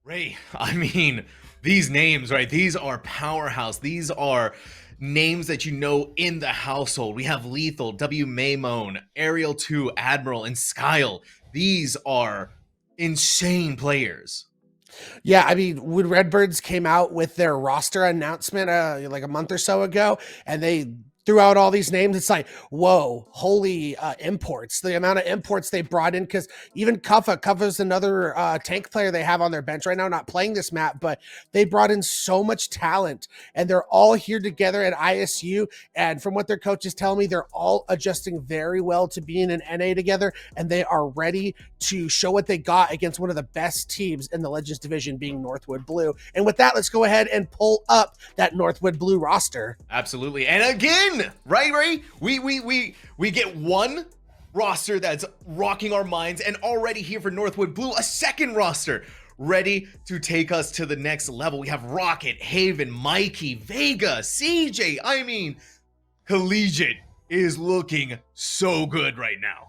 Ray, I mean, these names, right? These are powerhouse. These are names that you know in the household. We have Lethal, W. Maymone, Ariel 2, Admiral, and Skyle. These are insane players. Yeah, I mean, when Redbirds came out with their roster announcement like a month or so ago, and they threw out all these names, it's like, whoa, holy imports. The amount of imports they brought in, because even Kuffa's another tank player they have on their bench right now, not playing this map, but they brought in so much talent, and they're all here together at ISU, and from what their coaches tell me, they're all adjusting very well to being an NA together, and they are ready to show what they got against one of the best teams in the Legends division, being Northwood Blue. And with that, let's go ahead and pull up that Northwood Blue roster. Absolutely. And again, right, Ray? We get one roster that's rocking our minds, and already here for Northwood Blue, a second roster ready to take us to the next level. We have Rocket, Haven, Mikey, Vega, CJ. I mean, Collegiate is looking so good right now.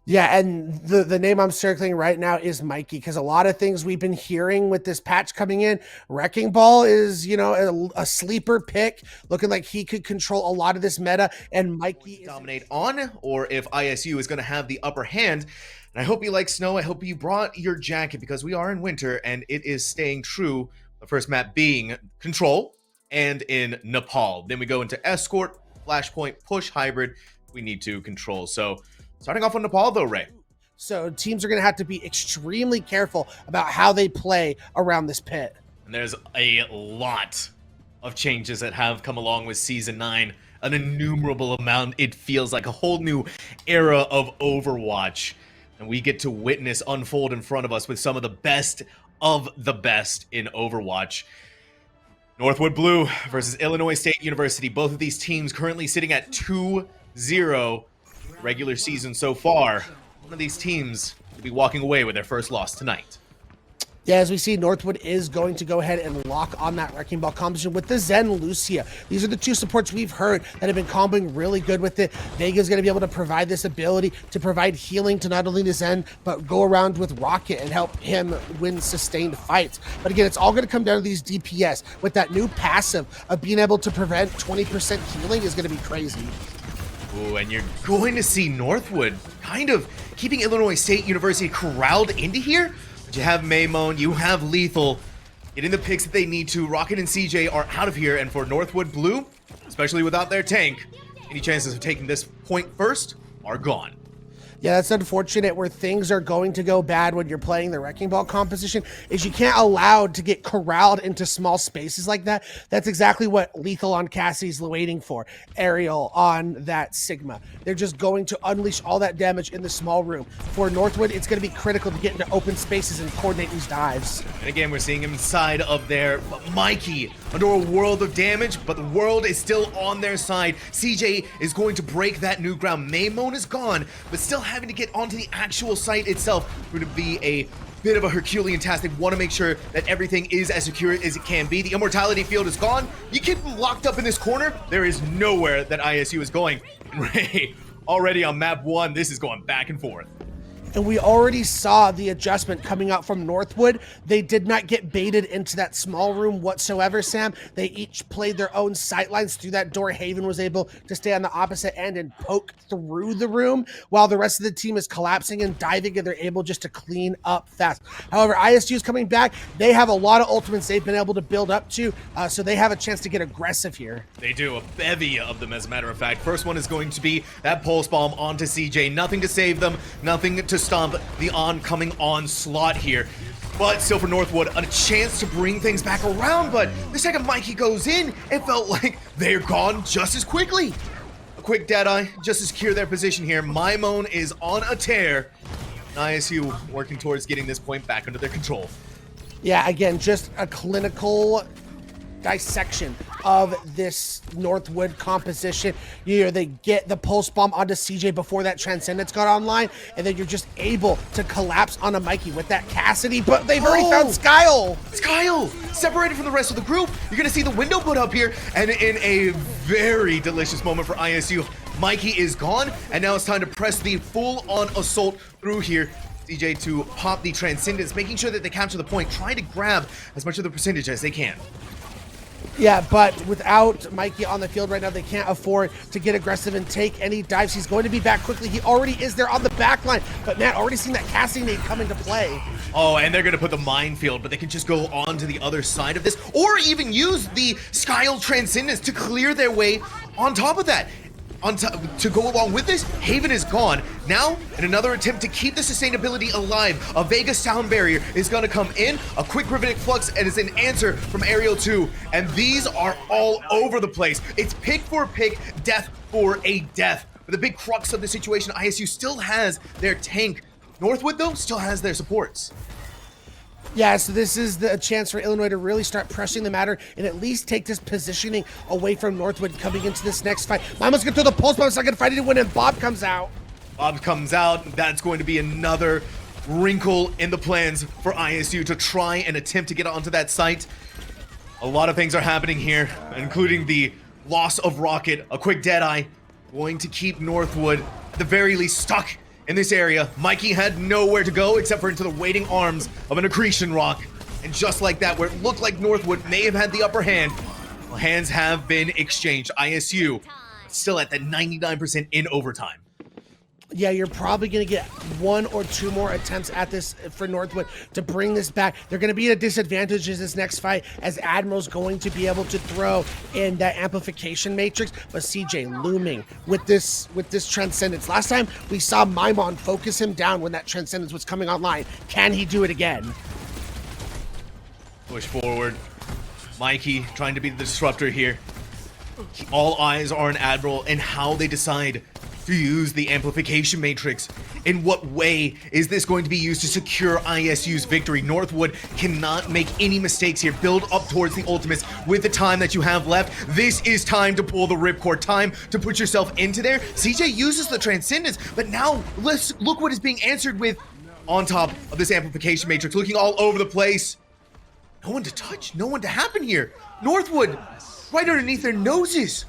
Yeah, and the name I'm circling right now is Mikey, because a lot of things we've been hearing with this patch coming in, Wrecking Ball is, you know, a sleeper pick, looking like he could control a lot of this meta, and Mikey dominate on, or if ISU is going to have the upper hand. And I hope you like snow. I hope you brought your jacket, because we are in winter, and it is staying true. The first map being Control, and in Nepal. Then we go into Escort, Flashpoint, Push, Hybrid. We need to Control. So starting off on Nepal, though, Ray. So teams are going to have to be extremely careful about how they play around this pit. And there's a lot of changes that have come along with Season 9. An innumerable amount. It feels like a whole new era of Overwatch. And we get to witness unfold in front of us with some of the best in Overwatch. Northwood Blue versus Illinois State University. Both of these teams currently sitting at 2-0. Regular season so far. One of these teams will be walking away with their first loss tonight. Yeah, as we see, Northwood is going to go ahead and lock on that Wrecking Ball composition with the Zen Lucia. These are the two supports we've heard that have been comboing really good with it. Vega's going to be able to provide this ability to provide healing to not only the Zen, but go around with Rocket and help him win sustained fights. But again, it's all going to come down to these DPS. With that new passive of being able to prevent 20% healing is going to be crazy. Ooh, and you're going to see Northwood kind of keeping Illinois State University corralled into here. But you have Maymone, you have Lethal, getting the picks that they need to. Rocket and CJ are out of here, and for Northwood Blue, especially without their tank, any chances of taking this point first are gone. Yeah, that's unfortunate. Where things are going to go bad when you're playing the Wrecking Ball composition is you can't allow to get corralled into small spaces like that. That's exactly what Lethal on Cassie's waiting for. Ariel on that Sigma. They're just going to unleash all that damage in the small room. For Northwood, it's going to be critical to get into open spaces and coordinate these dives. And again, we're seeing him inside of there. But Mikey under a world of damage, but the world is still on their side. CJ is going to break that new ground. Maymone is gone, but still having to get onto the actual site itself going to be a bit of a Herculean task. They want to make sure that everything is as secure as it can be. The immortality field is gone. You keep them locked up in this corner, there is nowhere that ISU is going. And Ray, already on map 1, this is going back and forth. And we already saw the adjustment coming out from Northwood. They did not get baited into that small room whatsoever, Sam. They each played their own sightlines through that door. Haven was able to stay on the opposite end and poke through the room, while the rest of the team is collapsing and diving, and they're able just to clean up fast. However, ISU is coming back. They have a lot of ultimates they've been able to build up to, so they have a chance to get aggressive here. They do, a bevy of them, as a matter of fact. First one is going to be that pulse bomb onto CJ. Nothing to save them, nothing to stomp the oncoming onslaught here. But still for Northwood, a chance to bring things back around, but the second Mikey goes in, it felt like they're gone just as quickly. A quick deadeye, just to secure their position here. Maymone is on a tear. ISU working towards getting this point back under their control. Yeah, again, just a clinical dissection of this Northwood composition. They get the pulse bomb onto CJ before that Transcendence got online, and then you're just able to collapse on a Mikey with that Cassidy, but they've already found Skyle. Skyle, separated from the rest of the group. You're gonna see the window put up here, and in a very delicious moment for ISU, Mikey is gone, and now it's time to press the full-on assault through here. CJ to pop the Transcendence, making sure that they capture the point, trying to grab as much of the percentage as they can. Yeah, but without Mikey on the field right now, they can't afford to get aggressive and take any dives. He's going to be back quickly. He already is there on the back line. But Matt, already seen that casting nade come into play. Oh, and they're going to put the minefield, but they can just go on to the other side of this, or even use the Skyle Transcendence to clear their way on top of that. To go along with this, Haven is gone. Now, in another attempt to keep the sustainability alive, a Vega sound barrier is going to come in, a quick Riveting Flux, and it's an answer from Aerial 2, and these are all over the place. It's pick for a pick, death for a death. But the big crux of the situation, ISU still has their tank. Northwood, though, still has their supports. Yeah, so this is the chance for Illinois to really start pressing the matter and at least take this positioning away from Northwood coming into this next fight. Mama's gonna throw the pulse bomb, it's not gonna fight it when Bob comes out. Bob comes out, that's going to be another wrinkle in the plans for ISU to try and attempt to get onto that site. A lot of things are happening here, including the loss of Rocket, a quick Deadeye, going to keep Northwood at the very least stuck in this area. Mikey had nowhere to go except for into the waiting arms of an accretion rock. And just like that, where it looked like Northwood may have had the upper hand, well, hands have been exchanged. ISU still at that 99% in overtime. Yeah, you're probably going to get one or two more attempts at this for Northwood to bring this back. They're going to be at a disadvantage in this next fight as Admiral's going to be able to throw in that amplification matrix, but CJ looming with this Transcendence. Last time we saw Maimon focus him down when that Transcendence was coming online. Can he do it again? Push forward. Mikey trying to be the disruptor here. All eyes are on Admiral and how they decide to use the amplification matrix. In what way is this going to be used to secure ISU's victory? Northwood cannot make any mistakes here. Build up towards the ultimates with the time that you have left. This is time to pull the ripcord, time to put yourself into there. CJ uses the Transcendence, but now let's look what is being answered with on top of this amplification matrix, looking all over the place. No one to touch, no one to happen here. Northwood, right underneath their noses.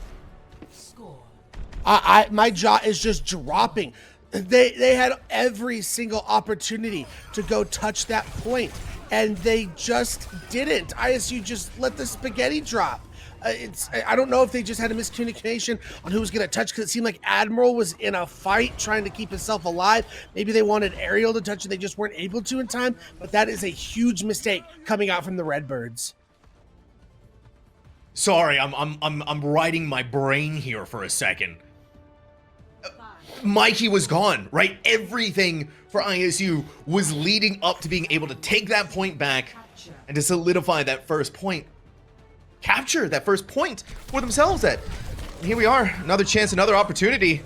My jaw is just dropping. They had every single opportunity to go touch that point, and they just didn't. ISU just let the spaghetti drop. I don't know if they just had a miscommunication on who was going to touch, because it seemed like Admiral was in a fight trying to keep himself alive. Maybe they wanted Ariel to touch and they just weren't able to in time, but that is a huge mistake coming out from the Redbirds. Sorry, I'm riding my brain here for a second. Mikey was gone, right? Everything for ISU was leading up to being able to take that point back and to solidify that first point. Capture that first point for themselves. And here we are, another chance, another opportunity.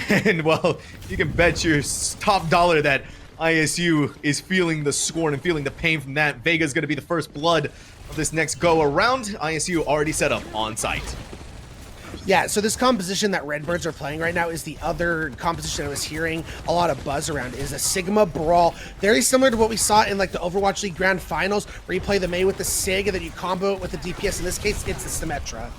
And well, you can bet your top dollar that ISU is feeling the scorn and feeling the pain from that. Vega's going to be the first blood of this next go around. ISU already set up on site. Yeah, so this composition that Redbirds are playing right now is the other composition I was hearing a lot of buzz around, is a Sigma Brawl. Very similar to what we saw in like the Overwatch League Grand Finals, where you play the Mei with the Sig and then you combo it with the DPS. In this case, it's the Symmetra.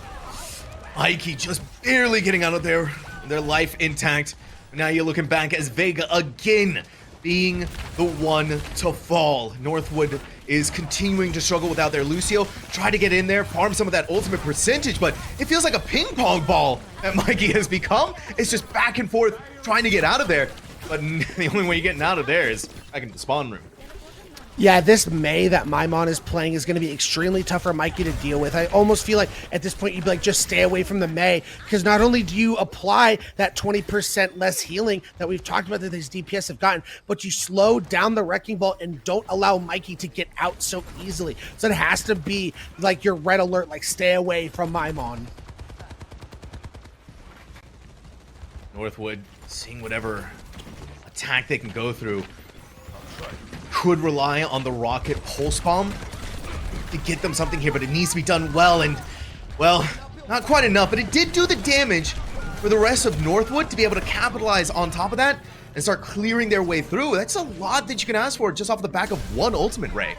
Mikey just barely getting out of there, their life intact. Now you're looking back as Vega again being the one to fall. Northwood is continuing to struggle without their Lucio. Try to get in there, farm some of that ultimate percentage, but it feels like a ping pong ball that Mikey has become. It's just back and forth trying to get out of there, but the only way you're getting out of there is back into the spawn room. Yeah, this Mei that Maimon is playing is going to be extremely tough for Mikey to deal with. I almost feel like at this point you'd be like, just stay away from the Mei, because not only do you apply that 20% less healing that we've talked about that these DPS have gotten, but you slow down the Wrecking Ball and don't allow Mikey to get out so easily. So it has to be like your red alert, like stay away from Maimon. Northwood seeing whatever attack they can go through. Could rely on the Rocket Pulse Bomb to get them something here, but it needs to be done well, and, well, not quite enough, but it did do the damage for the rest of Northwood to be able to capitalize on top of that and start clearing their way through. That's a lot that you can ask for just off the back of one ultimate, Ray.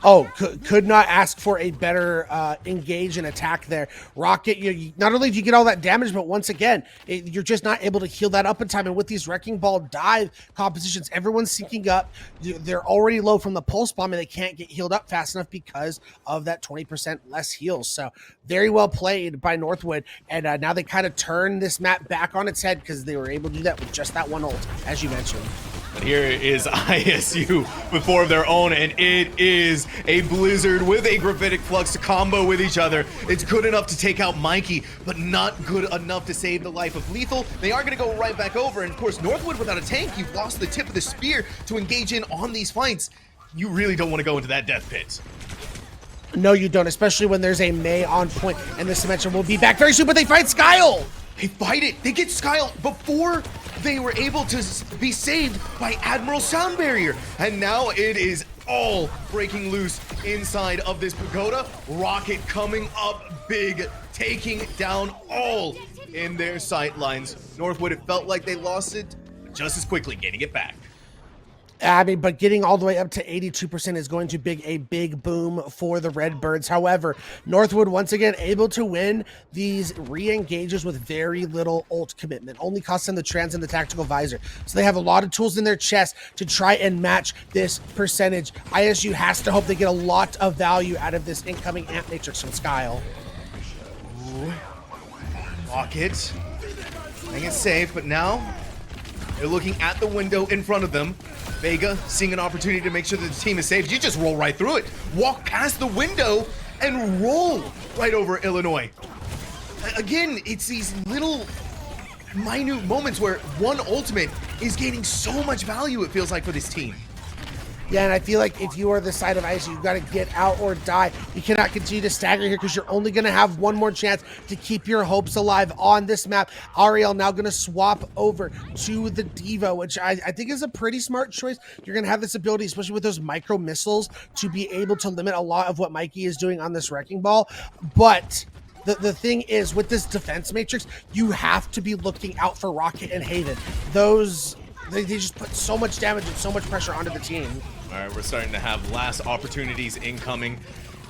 Oh, could not ask for a better engage and attack there. Rocket, you not only do you get all that damage, but once again, you're just not able to heal that up in time. And with these Wrecking Ball dive compositions, everyone's syncing up. They're already low from the pulse bomb, and they can't get healed up fast enough because of that 20% less heals. So very well played by Northwood. And now they kind of turn this map back on its head because they were able to do that with just that one ult, as you mentioned. But here is ISU with 4 of their own, and it is a Blizzard with a Gravitic Flux to combo with each other. It's good enough to take out Mikey, but not good enough to save the life of Lethal. They are going to go right back over, and of course, Northwood without a tank, you've lost the tip of the spear to engage in on these fights. You really don't want to go into that death pit. No, you don't, especially when there's a Mei on point, and this dimension will be back very soon, but they fight Skyle! They fight it. They get Skyle before they were able to be saved by Admiral Sound Barrier. And now it is all breaking loose inside of this pagoda. Rocket coming up big, taking down all in their sight lines. Northwood, it felt like they lost it, but just as quickly getting it back. I mean, but getting all the way up to 82% is going to be a big boom for the Redbirds. However, Northwood once again able to win these re-engages with very little ult commitment, only costing the trans and the tactical visor. So they have a lot of tools in their chest to try and match this percentage. ISU has to hope they get a lot of value out of this incoming Amp Matrix from Skyle. Rocket playing it safe, but now they're looking at the window in front of them. Vega seeing an opportunity to make sure that the team is safe. You just roll right through it. Walk past the window and roll right over Illinois. Again, it's these little minute moments where one ultimate is gaining so much value, it feels like, for this team. Yeah, and I feel like if you are the side of ISU, you've got to get out or die. You cannot continue to stagger here because you're only going to have one more chance to keep your hopes alive on this map. Ariel now going to swap over to the Diva, which I think is a pretty smart choice. You're going to have this ability, especially with those micro missiles, to be able to limit a lot of what Mikey is doing on this Wrecking Ball. But the thing is, with this defense matrix, you have to be looking out for Rocket and Haven. They just put so much damage and so much pressure onto the team. All right, we're starting to have last opportunities incoming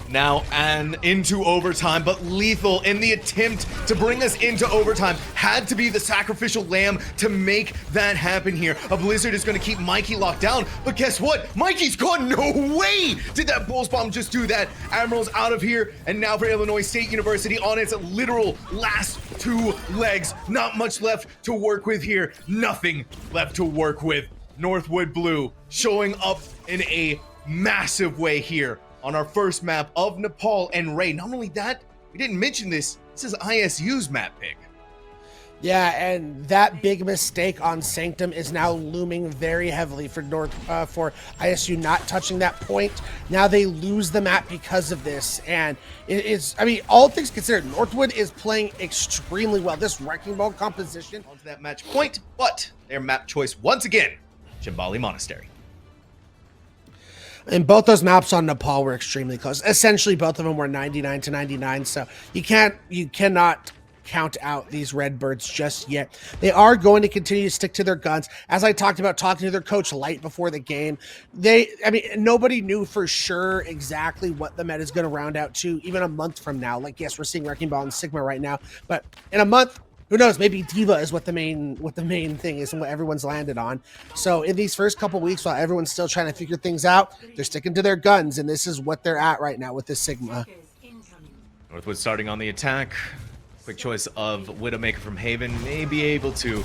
now and into overtime, but Lethal, in the attempt to bring us into overtime, had to be the sacrificial lamb to make that happen here. A Blizzard is going to keep Mikey locked down, but guess what? Mikey's gone. No way did that Pulse Bomb just do that. Admiral's out of here, and now for Illinois State University on its literal last 2 legs. Not much left to work with here. Nothing left to work with. Northwood Blue showing up in a massive way here on our first map of Nepal and Ray. Not only that, we didn't mention this is ISU's map pick. Yeah, and that big mistake on Sanctum is now looming very heavily for for ISU not touching that point. Now they lose the map because of this, and it's, I mean, all things considered, Northwood is playing extremely well. This Wrecking Ball composition onto that match point, but their map choice once again, Chimbali Monastery. And both those maps on Nepal were extremely close. Essentially, both of them were 99 to 99. So you cannot count out these Redbirds just yet. They are going to continue to stick to their guns. As I talked about talking to their coach Light before the game, nobody knew for sure exactly what the meta is going to round out to even a month from now. Like, yes, we're seeing Wrecking Ball and Sigma right now, but in a month, who knows? Maybe Diva is what the main thing is and what everyone's landed on. So in these first couple weeks, while everyone's still trying to figure things out, they're sticking to their guns, and this is what they're at right now with this Sigma. Northwood starting on the attack. Quick choice of Widowmaker from Haven. May be able to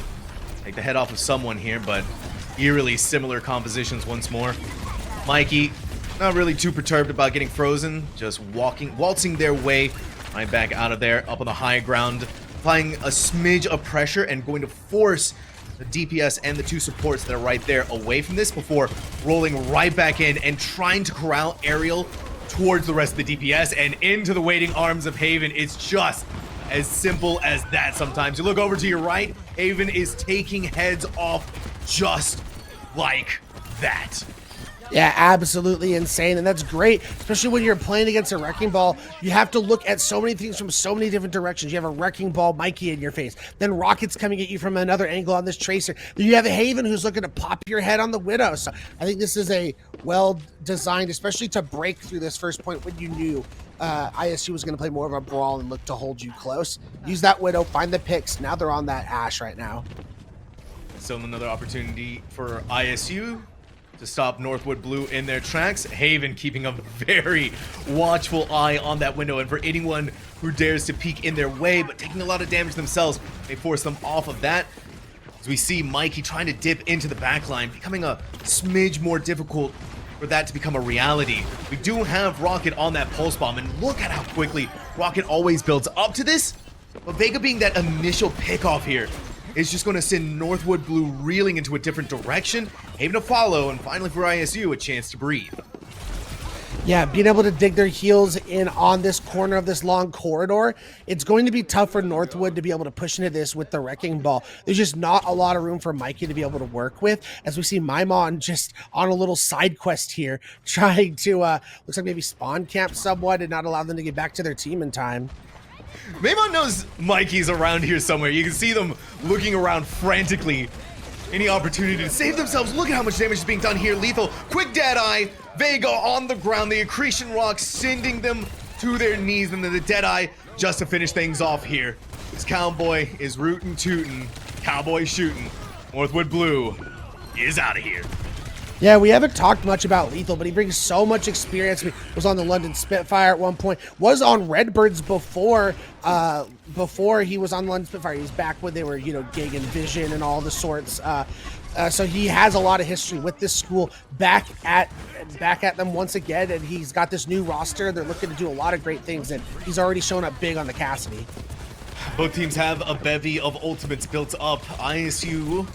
take the head off of someone here, but eerily similar compositions once more. Mikey, not really too perturbed about getting frozen, just waltzing their way right back out of there, up on the high ground, applying a smidge of pressure and going to force the DPS and the 2 supports that are right there away from this before rolling right back in and trying to corral Ariel towards the rest of the DPS and into the waiting arms of Haven. It's just as simple as that sometimes. You look over to your right, Haven is taking heads off just like that. Yeah, absolutely insane. And that's great, especially when you're playing against a wrecking ball. You have to look at so many things from so many different directions. You have a wrecking ball Mikey in your face, then rockets coming at you from another angle on this tracer. Then you have a Haven who's looking to pop your head on the Widow. So I think this is a well designed, especially to break through this first point when you knew ISU was going to play more of a brawl and look to hold you close. Use that Widow, find the picks. Now they're on that Ash right now. So another opportunity for ISU to stop Northwood Blue in their tracks. Haven keeping a very watchful eye on that window, and for anyone who dares to peek in their way, but taking a lot of damage themselves, they force them off of that. As we see Mikey trying to dip into the backline, becoming a smidge more difficult for that to become a reality. We do have Rocket on that pulse bomb, and look at how quickly Rocket always builds up to this. But Vega being that initial pickoff here is just going to send Northwood Blue reeling into a different direction. Haven to follow, and finally for ISU, a chance to breathe. Yeah, being able to dig their heels in on this corner of this long corridor, it's going to be tough for Northwood to be able to push into this with the wrecking ball. There's just not a lot of room for Mikey to be able to work with, as we see Maimon just on a little side quest here, trying to, looks like maybe spawn camp somewhat and not allow them to get back to their team in time. Maimon knows Mikey's around here somewhere. You can see them looking around frantically. Any opportunity to save themselves. Look at how much damage is being done here. Lethal, quick Deadeye, Vega on the ground. The Accretion Rock sending them to their knees. And then the Deadeye just to finish things off here. This Cowboy is rootin' tootin'. Cowboy shooting. Northwood Blue is out of here. Yeah, we haven't talked much about Lethal, but he brings so much experience. He was on the London Spitfire at one point, was on Redbirds before he was on London Spitfire. He was back when they were, Gig and Vision and all the sorts. So he has a lot of history with this school, back at them once again, and he's got this new roster. They're looking to do a lot of great things, and he's already shown up big on the Cassidy. Both teams have a bevy of ultimates built up. ISU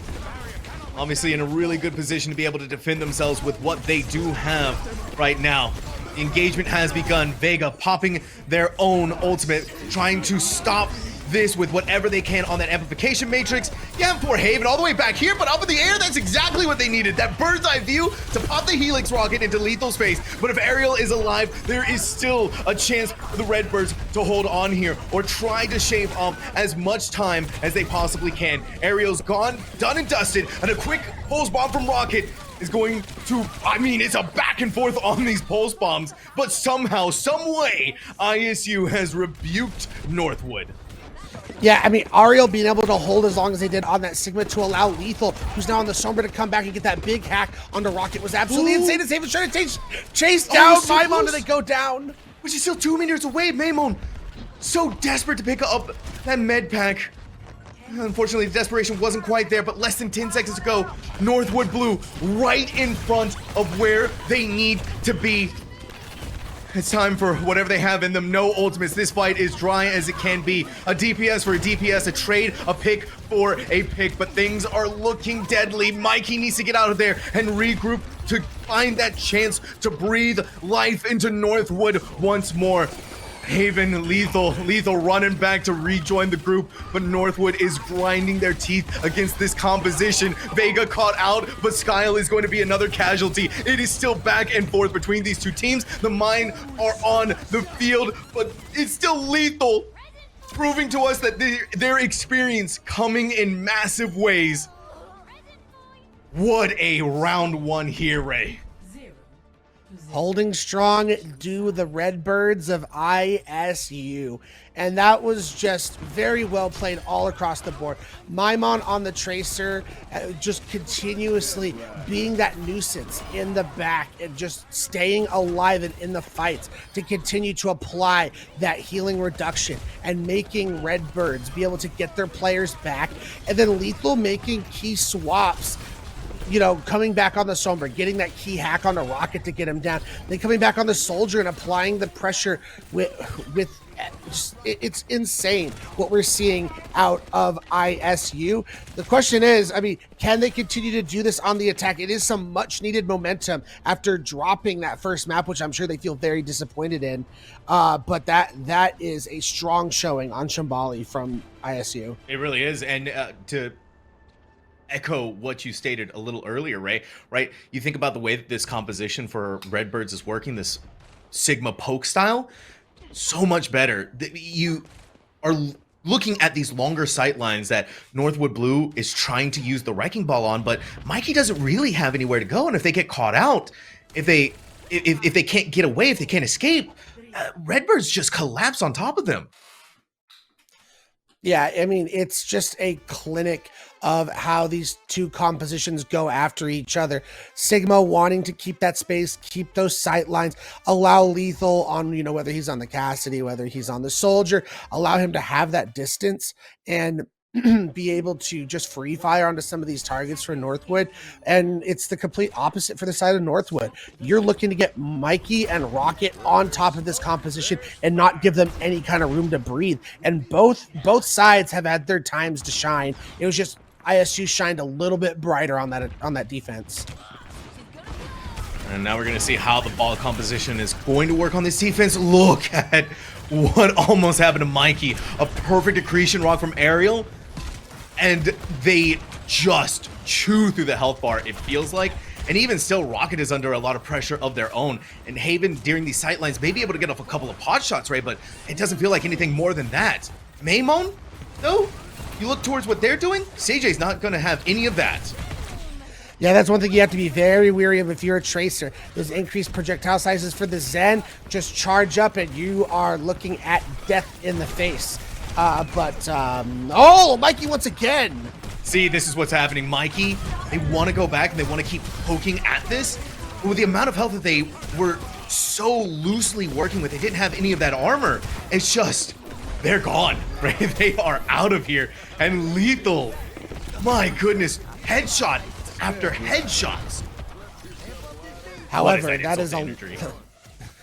obviously in a really good position to be able to defend themselves with what they do have right now. The engagement has begun. Vega popping their own ultimate, trying to stop this with whatever they can on that amplification matrix. You have poor Haven all the way back here, but up in the air, that's exactly what they needed. That bird's eye view to pop the Helix rocket into Lethal's face. But if Ariel is alive, there is still a chance for the Redbirds to hold on here or try to shave off as much time as they possibly can. Ariel's gone, done and dusted, and a quick pulse bomb from Rocket is going to, it's a back and forth on these pulse bombs, but somehow, some way, ISU has rebuked Northwood. Yeah, Ariel being able to hold as long as they did on that Sigma to allow Lethal, who's now on the Sombra, to come back and get that big hack onto Rocket was absolutely insane. As Haven's trying to chase down Maimon, and they go down. But she's still 2 meters away. Maimon, so desperate to pick up that med pack. Unfortunately, the desperation wasn't quite there, but less than 10 seconds to go. Northwood Blue right in front of where they need to be. It's time for whatever they have in them. No ultimates. This fight is dry as it can be. A DPS for a DPS, a trade, a pick for a pick, but things are looking deadly. Mikey needs to get out of there and regroup to find that chance to breathe life into Northwood once more. Haven, Lethal running back to rejoin the group, but Northwood is grinding their teeth against this composition. Vega caught out, but Skyle is going to be another casualty. It is still back and forth between these two teams. The Mine are on the field, but it's still Lethal, proving to us that their experience coming in massive ways. What a round one here, Ray. Holding strong do the Redbirds of ISU. And that was just very well played all across the board. Maimon on the Tracer, just continuously being that nuisance in the back and just staying alive and in the fights to continue to apply that healing reduction and making Redbirds be able to get their players back. And then Lethal making key swaps, coming back on the Sombra, getting that key hack on the Rocket to get him down, then coming back on the Soldier and applying the pressure with it's insane what we're seeing out of ISU. The question is, can they continue to do this on the attack? It is some much needed momentum after dropping that first map, which I'm sure they feel very disappointed in. But that is a strong showing on Shambali from ISU. It really is. And to echo what you stated a little earlier, Ray, right? You think about the way that this composition for Redbirds is working, this Sigma poke style, so much better. You are looking at these longer sight lines that Northwood Blue is trying to use the Wrecking Ball on, but Mikey doesn't really have anywhere to go, and if they get caught out, if they can't get away, if they can't escape, Redbirds just collapse on top of them. Yeah, I mean, it's just a clinic of how these two compositions go after each other. Sigma wanting to keep that space, keep those sight lines, allow Lethal on, you know, whether he's on the Cassidy, whether he's on the Soldier, allow him to have that distance and be able to just free fire onto some of these targets for Northwood. And it's the complete opposite for the side of Northwood. You're looking to get Mikey and Rocket on top of this composition and not give them any kind of room to breathe. And both sides have had their times to shine. It was just ISU shined a little bit brighter on that defense. And now we're going to see how the ball composition is going to work on this defense. Look at what almost happened to Mikey. A perfect accretion rock from Ariel. And they just chew through the health bar, it feels like. And even still, Rocket is under a lot of pressure of their own. And Haven, during these sight lines, may be able to get off a couple of pot shots, right? But it doesn't feel like anything more than that. Maymon, though, you look towards what they're doing, CJ's not going to have any of that. Yeah, that's one thing you have to be very wary of if you're a Tracer. Those increased projectile sizes for the Zen just charge up and you are looking at death in the face. Oh, Mikey once again. See, this is what's happening. Mikey, they want to go back and they want to keep poking at this. But with the amount of health that they were so loosely working with, they didn't have any of that armor. It's just, they're gone, right? They are out of here. And Lethal, my goodness, headshot after headshots. However, that is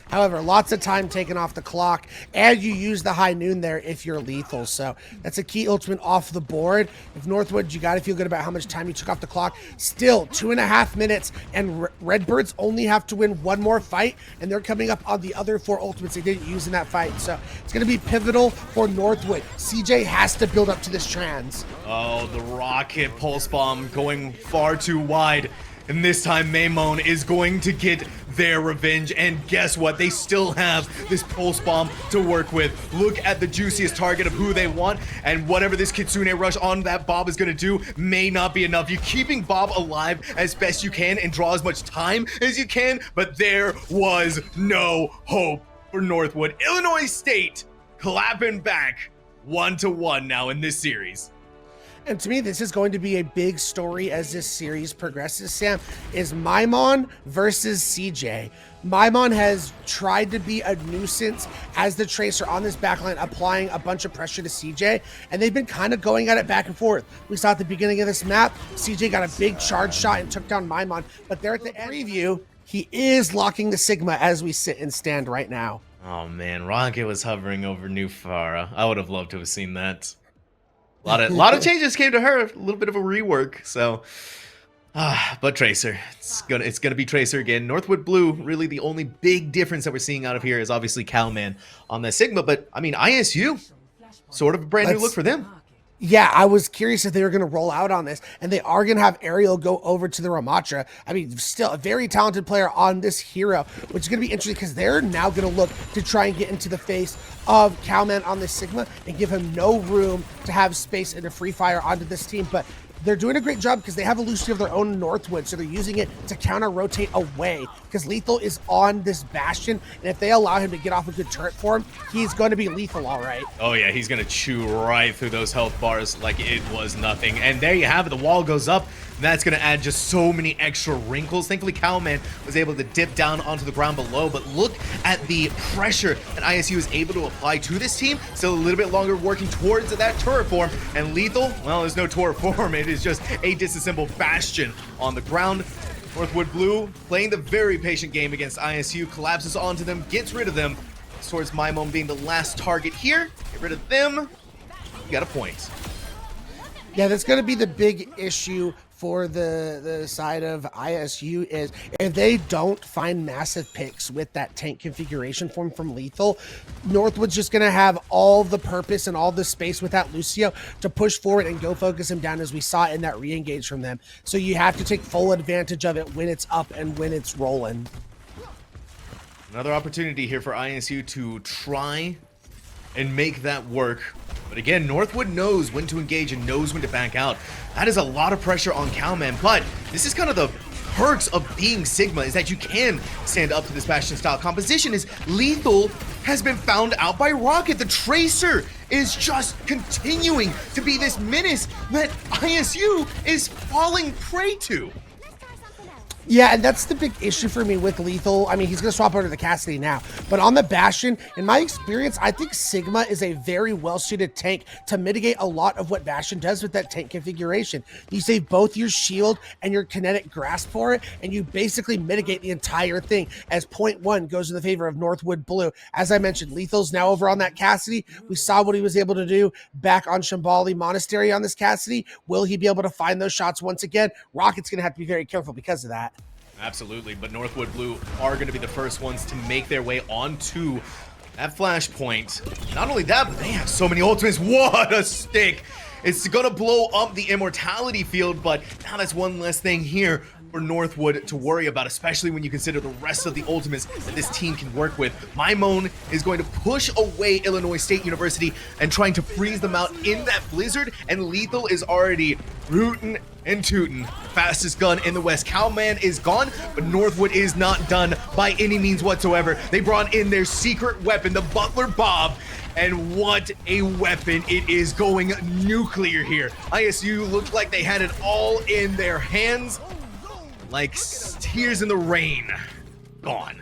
However, lots of time taken off the clock, and you use the high noon there if you're Lethal. So that's a key ultimate off the board. If Northwood, you got to feel good about how much time you took off the clock. Still, 2.5 minutes, and Redbirds only have to win one more fight, and they're coming up on the other 4 ultimates they didn't use in that fight. So it's going to be pivotal for Northwood. CJ has to build up to this trans. Oh, the Rocket pulse bomb going far too wide. And this time, Maymon is going to get their revenge. And guess what? They still have this pulse bomb to work with. Look at the juiciest target of who they want. And whatever this Kitsune rush on that Bob is going to do may not be enough. You're keeping Bob alive as best you can and draw as much time as you can. But there was no hope for Northwood. Illinois State clapping back 1-1 now in this series. And to me, this is going to be a big story as this series progresses, Sam, is Maymon versus CJ. Maymon has tried to be a nuisance as the Tracer on this backline, applying a bunch of pressure to CJ, and they've been kind of going at it back and forth. We saw at the beginning of this map, CJ got a big charge shot and took down Maymon, but there at the preview, he is locking the Sigma as we sit and stand right now. Oh man, Rocket was hovering over New Farah. I would have loved to have seen that. A lot of changes came to her, a little bit of a rework. So, but Tracer, it's gonna be Tracer again. Northwood Blue, really the only big difference that we're seeing out of here is obviously Cowman on the Sigma. But I mean, ISU, sort of a brand new look for them. Yeah, I was curious if they were going to roll out on this, and they are going to have Ariel go over to the Ramatra. I mean, still a very talented player on this hero, which is going to be interesting because they're now going to look to try and get into the face of Cowman on this Sigma and give him no room to have space and to free fire onto this team. But they're doing a great job because they have a Lucy of their own in Northwood, so they're using it to counter-rotate away because Lethal is on this Bastion, and if they allow him to get off a good turret for him, he's going to be lethal, all right. Oh yeah, he's going to chew right through those health bars like it was nothing. And there you have it, the wall goes up. That's going to add just so many extra wrinkles. Thankfully, Cowman was able to dip down onto the ground below, but look at the pressure that ISU is able to apply to this team. Still a little bit longer working towards that turret form, and Lethal, well, there's no turret form. It is just a disassembled Bastion on the ground. Northwood Blue playing the very patient game against ISU, collapses onto them, gets rid of them, towards Maymon being the last target here. Get rid of them. You got a point. Yeah, that's going to be the big issue for the side of ISU is if they don't find massive picks with that tank configuration form from Lethal, Northwood's just going to have all the purpose and all the space without Lucio to push forward and go focus him down, as we saw in that re-engage from them. So you have to take full advantage of it when it's up and when it's rolling. Another opportunity here for ISU to try and make that work. But again, Northwood knows when to engage and knows when to back out. That is a lot of pressure on Cowman, but this is kind of the perks of being Sigma, is that you can stand up to this Bastion style composition. Is Lethal has been found out by Rocket. The Tracer is just continuing to be this menace that ISU is falling prey to. Yeah, and that's the big issue for me with Lethal. I mean, he's going to swap over to the Cassidy now. But on the Bastion, in my experience, I think Sigma is a very well-suited tank to mitigate a lot of what Bastion does with that tank configuration. You save both your shield and your kinetic grasp for it, and you basically mitigate the entire thing, as point one goes in the favor of Northwood Blue. As I mentioned, Lethal's now over on that Cassidy. We saw what he was able to do back on Shambali Monastery on this Cassidy. Will he be able to find those shots once again? Rocket's going to have to be very careful because of that. Absolutely, but Northwood Blue are going to be the first ones to make their way onto that flashpoint. Not only that, but they have so many ultimates. What a stick! It's going to blow up the immortality field, but now that's one less thing here for Northwood to worry about, especially when you consider the rest of the ultimates that this team can work with. Maimon is going to push away Illinois State University and trying to freeze them out in that blizzard, and Lethal is already rootin' and tootin'. Fastest gun in the West. Cowman is gone, but Northwood is not done by any means whatsoever. They brought in their secret weapon, the Butler Bob, and what a weapon it is, going nuclear here. ISU looked like they had it all in their hands, like tears in the rain. Gone.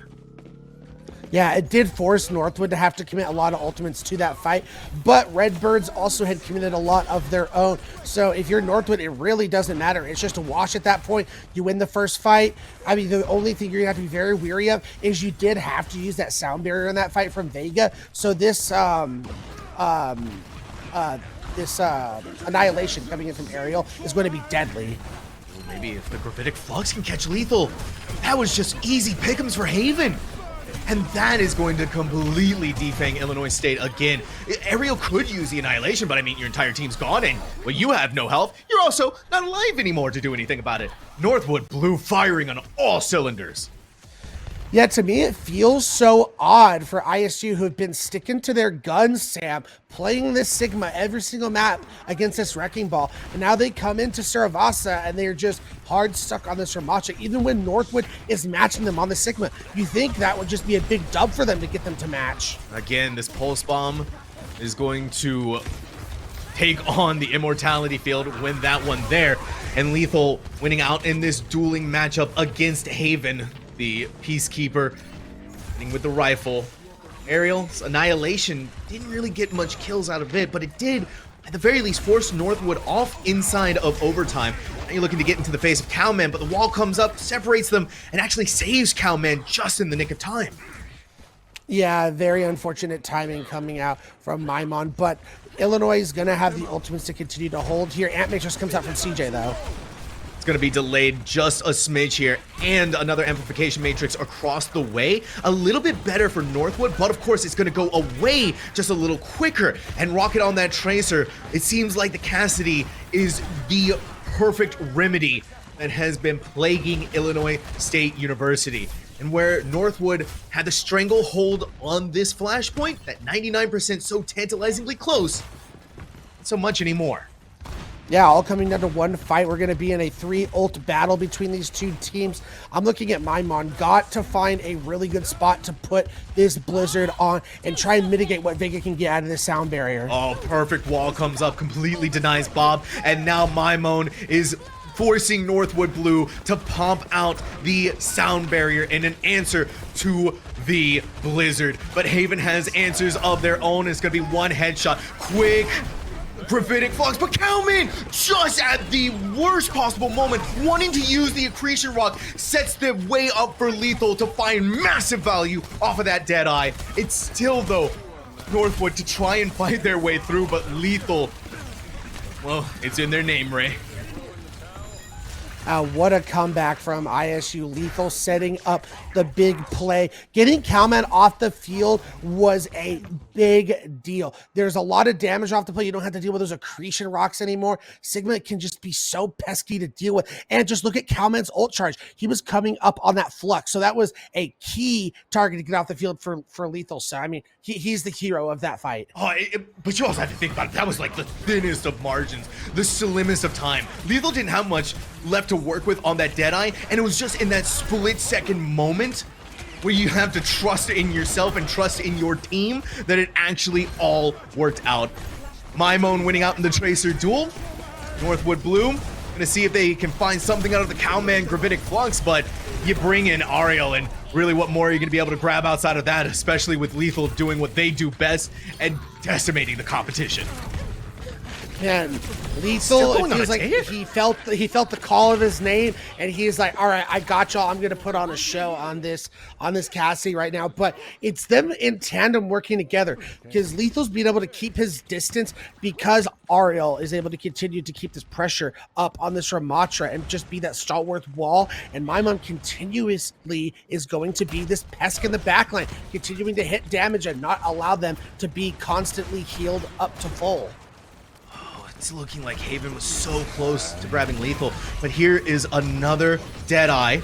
Yeah, it did force Northwood to have to commit a lot of ultimates to that fight, but Redbirds also had committed a lot of their own. So if you're Northwood, it really doesn't matter. It's just a wash at that point. You win the first fight. I mean, the only thing you're gonna have to be very weary of is you did have to use that sound barrier in that fight from Vega. So this annihilation coming in from Ariel is going to be deadly. Maybe if the Gravitic Flux can catch Lethal, that was just easy pick'ems for Haven. And that is going to completely defang Illinois State again. Ariel could use the Annihilation, but I mean, your entire team's gone, and well, you have no health. You're also not alive anymore to do anything about it. Northwood Blue firing on all cylinders. Yeah, to me, it feels so odd for ISU, who have been sticking to their guns, Sam, playing this Sigma every single map against this Wrecking Ball. And now they come into Saravasa and they're just hard stuck on this Ramacha, even when Northwood is matching them on the Sigma. You think that would just be a big dub for them to get them to match. Again, this Pulse Bomb is going to take on the Immortality field, win that one there. And Lethal winning out in this dueling matchup against Haven, the Peacekeeper, hitting with the rifle. Ariel's Annihilation didn't really get much kills out of it, but it did, at the very least, force Northwood off inside of overtime. Now you're looking to get into the face of Cowman, but the wall comes up, separates them, and actually saves Cowman just in the nick of time. Yeah, very unfortunate timing coming out from Maimon, but Illinois is going to have the ultimates to continue to hold here. Ant Matrix comes out from CJ, though. Going to be delayed just a smidge here, and another amplification matrix across the way. A little bit better for Northwood, but of course it's going to go away just a little quicker. And Rocket on that Tracer, it seems like the Cassidy is the perfect remedy that has been plaguing Illinois State University. And where Northwood had the stranglehold on this flashpoint, that 99% so tantalizingly close, not so much anymore. Yeah, all coming down to one fight. We're going to be in a 3-ult battle between these two teams. I'm looking at Maimon. Got to find a really good spot to put this Blizzard on and try and mitigate what Vega can get out of this sound barrier. Oh, perfect wall comes up, completely denies Bob, and now Maimon is forcing Northwood Blue to pump out the sound barrier in an answer to the Blizzard. But Haven has answers of their own. It's going to be one headshot. Quick Gravitic Flux, but Cowman, just at the worst possible moment, wanting to use the Accretion Rock, sets the way up for Lethal to find massive value off of that Deadeye. It's still, though, Northwood to try and fight their way through, but Lethal, well, it's in their name, Ray. What a comeback from ISU. Lethal setting up the big play. Getting Calman off the field was a big deal. There's a lot of damage off the play. You don't have to deal with those accretion rocks anymore. Sigma can just be so pesky to deal with. And just look at Calman's ult charge. He was coming up on that flux. So that was a key target to get off the field for Lethal. So, I mean, he's the hero of that fight. Oh, but you also have to think about it. That was like the thinnest of margins, the slimmest of time. Lethal didn't have much left to work with on that Deadeye, and it was just in that split-second moment where you have to trust in yourself and trust in your team that it actually all worked out. Mimone winning out in the Tracer duel. Northwood Blue gonna see if they can find something out of the Cowman Gravitic Flux, but you bring in Ariel, and really what more are you gonna be able to grab outside of that, especially with Lethal doing what they do best and decimating the competition. Man, Lethal, it feels like he felt the call of his name, and he's like, all right, I got y'all. I'm gonna put on a show on this Cassie right now. But it's them in tandem working together, because Lethal's being able to keep his distance because Ariel is able to continue to keep this pressure up on this Ramatra and just be that stalwart wall. And Mimon continuously is going to be this pest in the backline, continuing to hit damage and not allow them to be constantly healed up to full. It's looking like Haven was so close to grabbing Lethal, but here is another Deadeye.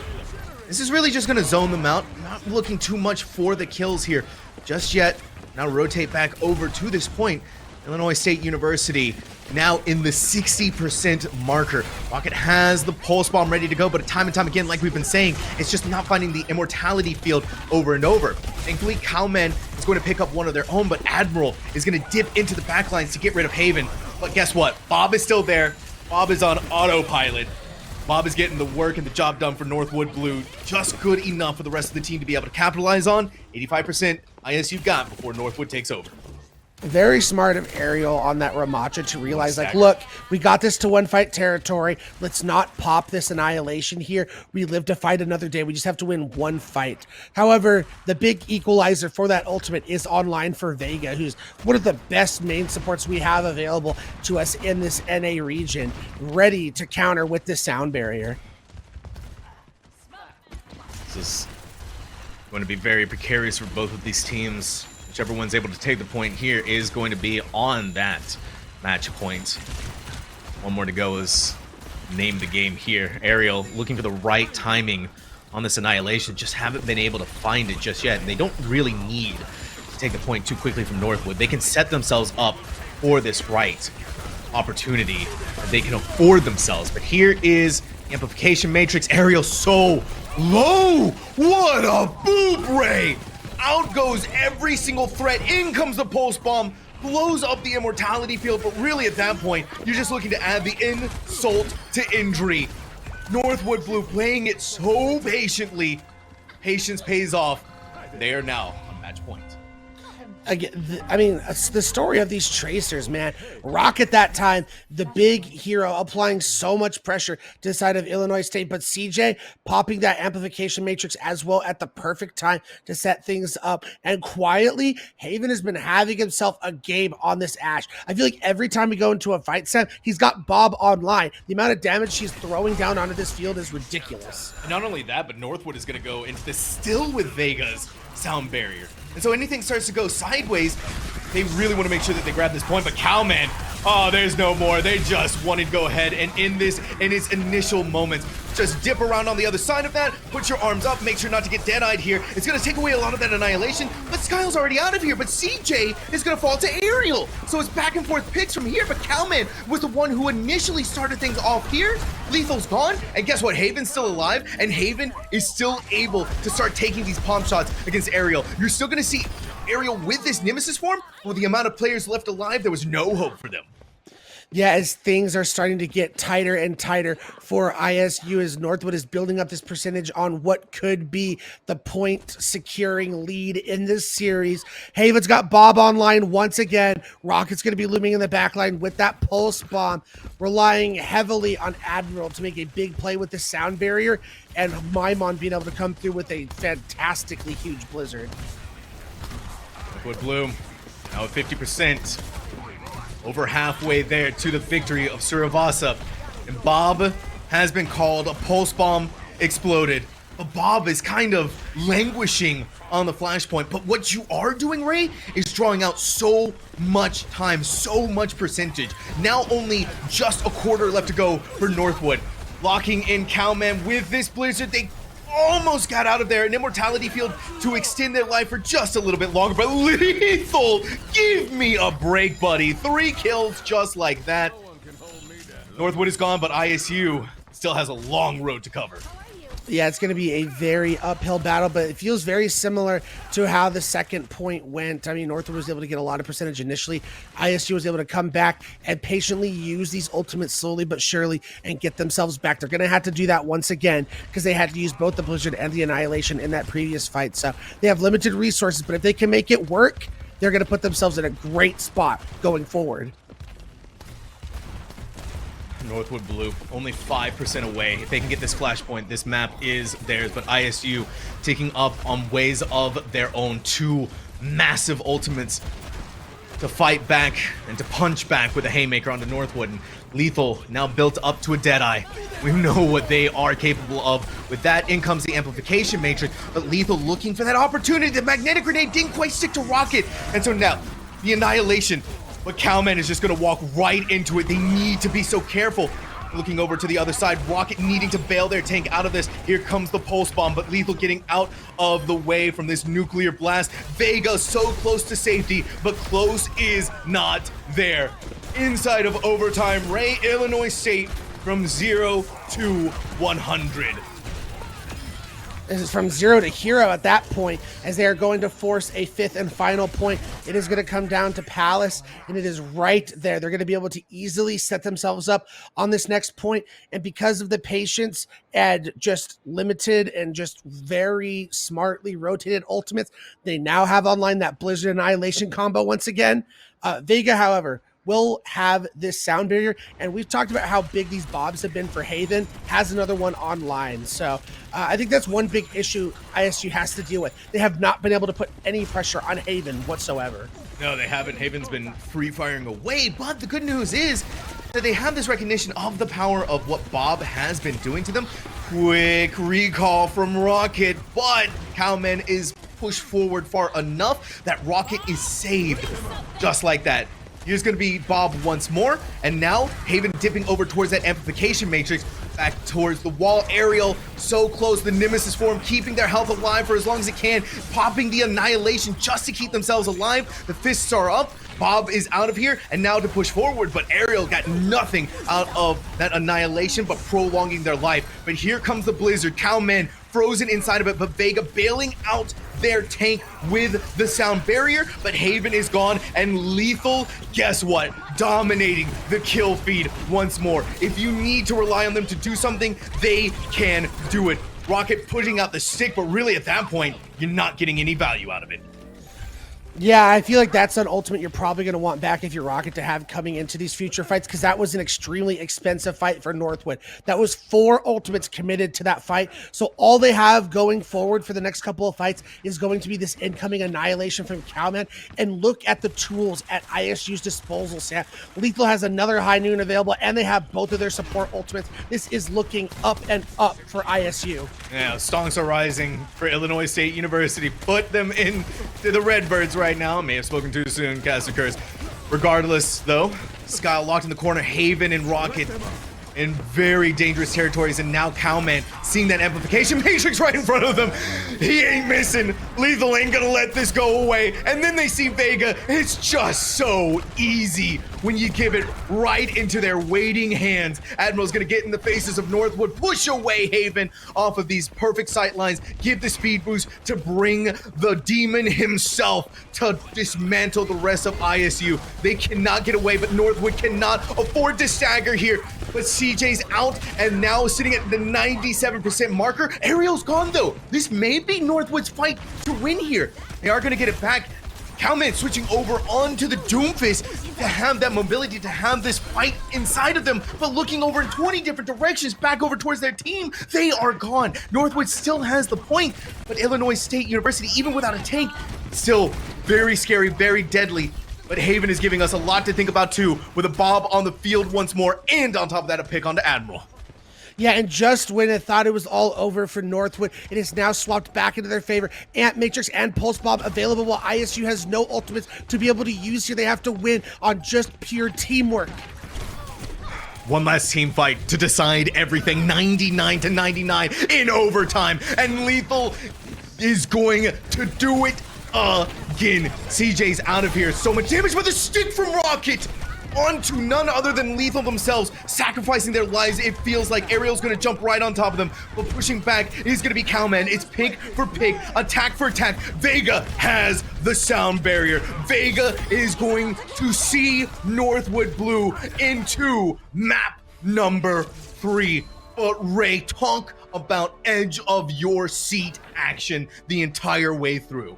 This is really just going to zone them out. Not looking too much for the kills here just yet. Now rotate back over to this point. Illinois State University now in the 60% marker. Rocket has the pulse bomb ready to go, but time and time again, like we've been saying, it's just not finding the immortality field over and over. Thankfully, Cowman is going to pick up one of their own, but Admiral is going to dip into the backlines to get rid of Haven. But guess what? Bob is still there. Bob is on autopilot. Bob is getting the work and the job done for Northwood Blue. Just good enough for the rest of the team to be able to capitalize on. 85% ISU got before Northwood takes over. Very smart of Ariel on that Ramatra to realize, like, look, we got this to one fight territory. Let's not pop this annihilation here. We live to fight another day. We just have to win one fight. However, the big equalizer for that ultimate is online for Vega, who's one of the best main supports we have available to us in this NA region, ready to counter with this sound barrier. This is going to be very precarious for both of these teams. Whichever one's able to take the point here is going to be on that match point. One more to go is name the game here. Ariel looking for the right timing on this annihilation. Just haven't been able to find it just yet. And they don't really need to take the point too quickly from Northwood. They can set themselves up for this right opportunity. They can afford themselves. But here is the amplification matrix. Ariel so low. What a boop ray. Out goes every single threat. In comes the pulse bomb, blows up the immortality field, but really at that point, you're just looking to add the insult to injury. Northwood Blue playing it so patiently. Patience pays off. They are now on match point. Again, I mean, it's the story of these Tracers, man. Rock at that time, the big hero, applying so much pressure to the side of Illinois State, but CJ popping that amplification matrix as well at the perfect time to set things up. And quietly, Haven has been having himself a game on this Ashe. I feel like every time we go into a fight, Sam, he's got Bob online. The amount of damage she's throwing down onto this field is ridiculous. And not only that, but Northwood is going to go into this still with Vega's sound barrier. And so anything starts to go sideways, they really want to make sure that they grab this point. But Cowman, oh, there's no more. They just wanted to go ahead and in its initial moments, just dip around on the other side of that, put your arms up, make sure not to get dead-eyed here. It's going to take away a lot of that annihilation, but Skyle's already out of here. But CJ is going to fall to Ariel. So it's back and forth picks from here, but Cowman was the one who initially started things off here. Lethal's gone, and guess what? Haven's still alive, and Haven is still able to start taking these palm shots against Ariel. You're still going to see Ariel with this Nemesis form. Well, the amount of players left alive, there was no hope for them. Yeah, as things are starting to get tighter and tighter for ISU, as Northwood is building up this percentage on what could be the point securing lead in this series. Haven's got Bob online once again. Rocket's going to be looming in the back line with that pulse bomb, relying heavily on Admiral to make a big play with the sound barrier, and Maimon being able to come through with a fantastically huge blizzard. Northwood Blue now at 50%. Over halfway there to the victory of Suravasa. And Bob has been called, a pulse bomb exploded. But Bob is kind of languishing on the flashpoint. But what you are doing, Ray, is drawing out so much time, so much percentage. Now only just a quarter left to go for Northwood. Locking in Cowman with this blizzard. They almost got out of there. An immortality field to extend their life for just a little bit longer. But Lethal, give me a break, buddy. 3 kills just like that. Northwood is gone, but ISU still has a long road to cover. Yeah, it's going to be a very uphill battle, but it feels very similar to how the second point went. I mean, Northwood was able to get a lot of percentage initially. ISU was able to come back and patiently use these ultimates slowly but surely and get themselves back. They're going to have to do that once again because they had to use both the Blizzard and the Annihilation in that previous fight. So they have limited resources, but if they can make it work, they're going to put themselves in a great spot going forward. Northwood Blue, only 5% away. If they can get this flashpoint, this map is theirs. But ISU taking up on ways of their own. 2 massive ultimates to fight back and to punch back with a haymaker onto Northwood. And Lethal now built up to a Deadeye. We know what they are capable of. With that in comes the amplification matrix, but Lethal looking for that opportunity. The magnetic grenade didn't quite stick to Rocket. And so now, the Annihilation. But Cowman is just going to walk right into it. They need to be so careful. Looking over to the other side, Rocket needing to bail their tank out of this. Here comes the pulse bomb, but Lethal getting out of the way from this nuclear blast. Vega so close to safety, but close is not there. Inside of overtime, Ray, Illinois State from 0 to 100. This is from 0 to hero at that point as they are going to force a 5th and final point. It is going to come down to Palace, and it is right there. They're going to be able to easily set themselves up on this next point, and because of the patience and just limited and just very smartly rotated ultimates, they now have online that Blizzard Annihilation combo once again. Vega, however, will have this sound barrier, and we've talked about how big these bobs have been for Haven, has another one online. So I think that's one big issue ISU has to deal with. They have not been able to put any pressure on Haven whatsoever. No, they haven't. Haven's been free firing away, but the good news is that they have this recognition of the power of what Bob has been doing to them. Quick recall from Rocket, but Cowman is pushed forward far enough that Rocket is saved just like that. Here's going to be Bob once more, and now Haven dipping over towards that amplification matrix, back towards the wall. Ariel so close, the Nemesis form keeping their health alive for as long as it can, popping the Annihilation just to keep themselves alive. The fists are up. Bob is out of here, and now to push forward, but Ariel got nothing out of that Annihilation but prolonging their life. But here comes the Blizzard. Cowman frozen inside of it, but Vega bailing out their tank with the sound barrier, but Haven is gone, and Lethal, guess what? Dominating the kill feed once more. If you need to rely on them to do something, they can do it. Rocket putting out the stick, but really at that point, you're not getting any value out of it. Yeah, I feel like that's an ultimate you're probably going to want back if you're Rocket to have coming into these future fights, because that was an extremely expensive fight for Northwood. That was 4 ultimates committed to that fight. So all they have going forward for the next couple of fights is going to be this incoming Annihilation from Cowman. And look at the tools at ISU's disposal, Sam. Lethal has another high noon available, and they have both of their support ultimates. This is looking up and up for ISU. Yeah, stonks are rising for Illinois State University. Put them into the Redbirds right now. May have spoken too soon, cast a curse. Regardless, though, Sky locked in the corner. Haven and Rocket in very dangerous territories, and now Cowman seeing that amplification matrix right in front of them. He ain't missing. Lethal ain't gonna let this go away. And then they see Vega. It's just so easy when you give it right into their waiting hands. Admiral's gonna get in the faces of Northwood, push away Haven off of these perfect sight lines, give the speed boost to bring the demon himself to dismantle the rest of ISU. They cannot get away, but Northwood cannot afford to stagger here. But CJ's out and now sitting at the 97% marker. Ariel's gone though. This may be Northwood's fight to win here. They are gonna get it back. Cowman switching over onto the Doomfist to have that mobility, to have this fight inside of them, but looking over in 20 different directions back over towards their team. They are gone. Northwood still has the point, but Illinois State University, even without a tank, still very scary, very deadly. But Haven is giving us a lot to think about too, with a Bob on the field once more, and on top of that, a pick onto Admiral. Yeah, and just when it thought it was all over for Northwood, it is now swapped back into their favor. Ant Matrix and Pulse Bomb available, while ISU has no ultimates to be able to use here. They have to win on just pure teamwork. One last team fight to decide everything, 99-99 in overtime, and Lethal is going to do it again. CJ's out of here. So much damage with a stick from Rocket onto none other than Lethal themselves, sacrificing their lives. It feels like Ariel's gonna jump right on top of them, but pushing back is gonna be Cowman. It's pig for pig, attack for attack. Vega has the sound barrier. Vega is going to see Northwood Blue into map number 3. But Ray, talk about edge of your seat action the entire way through.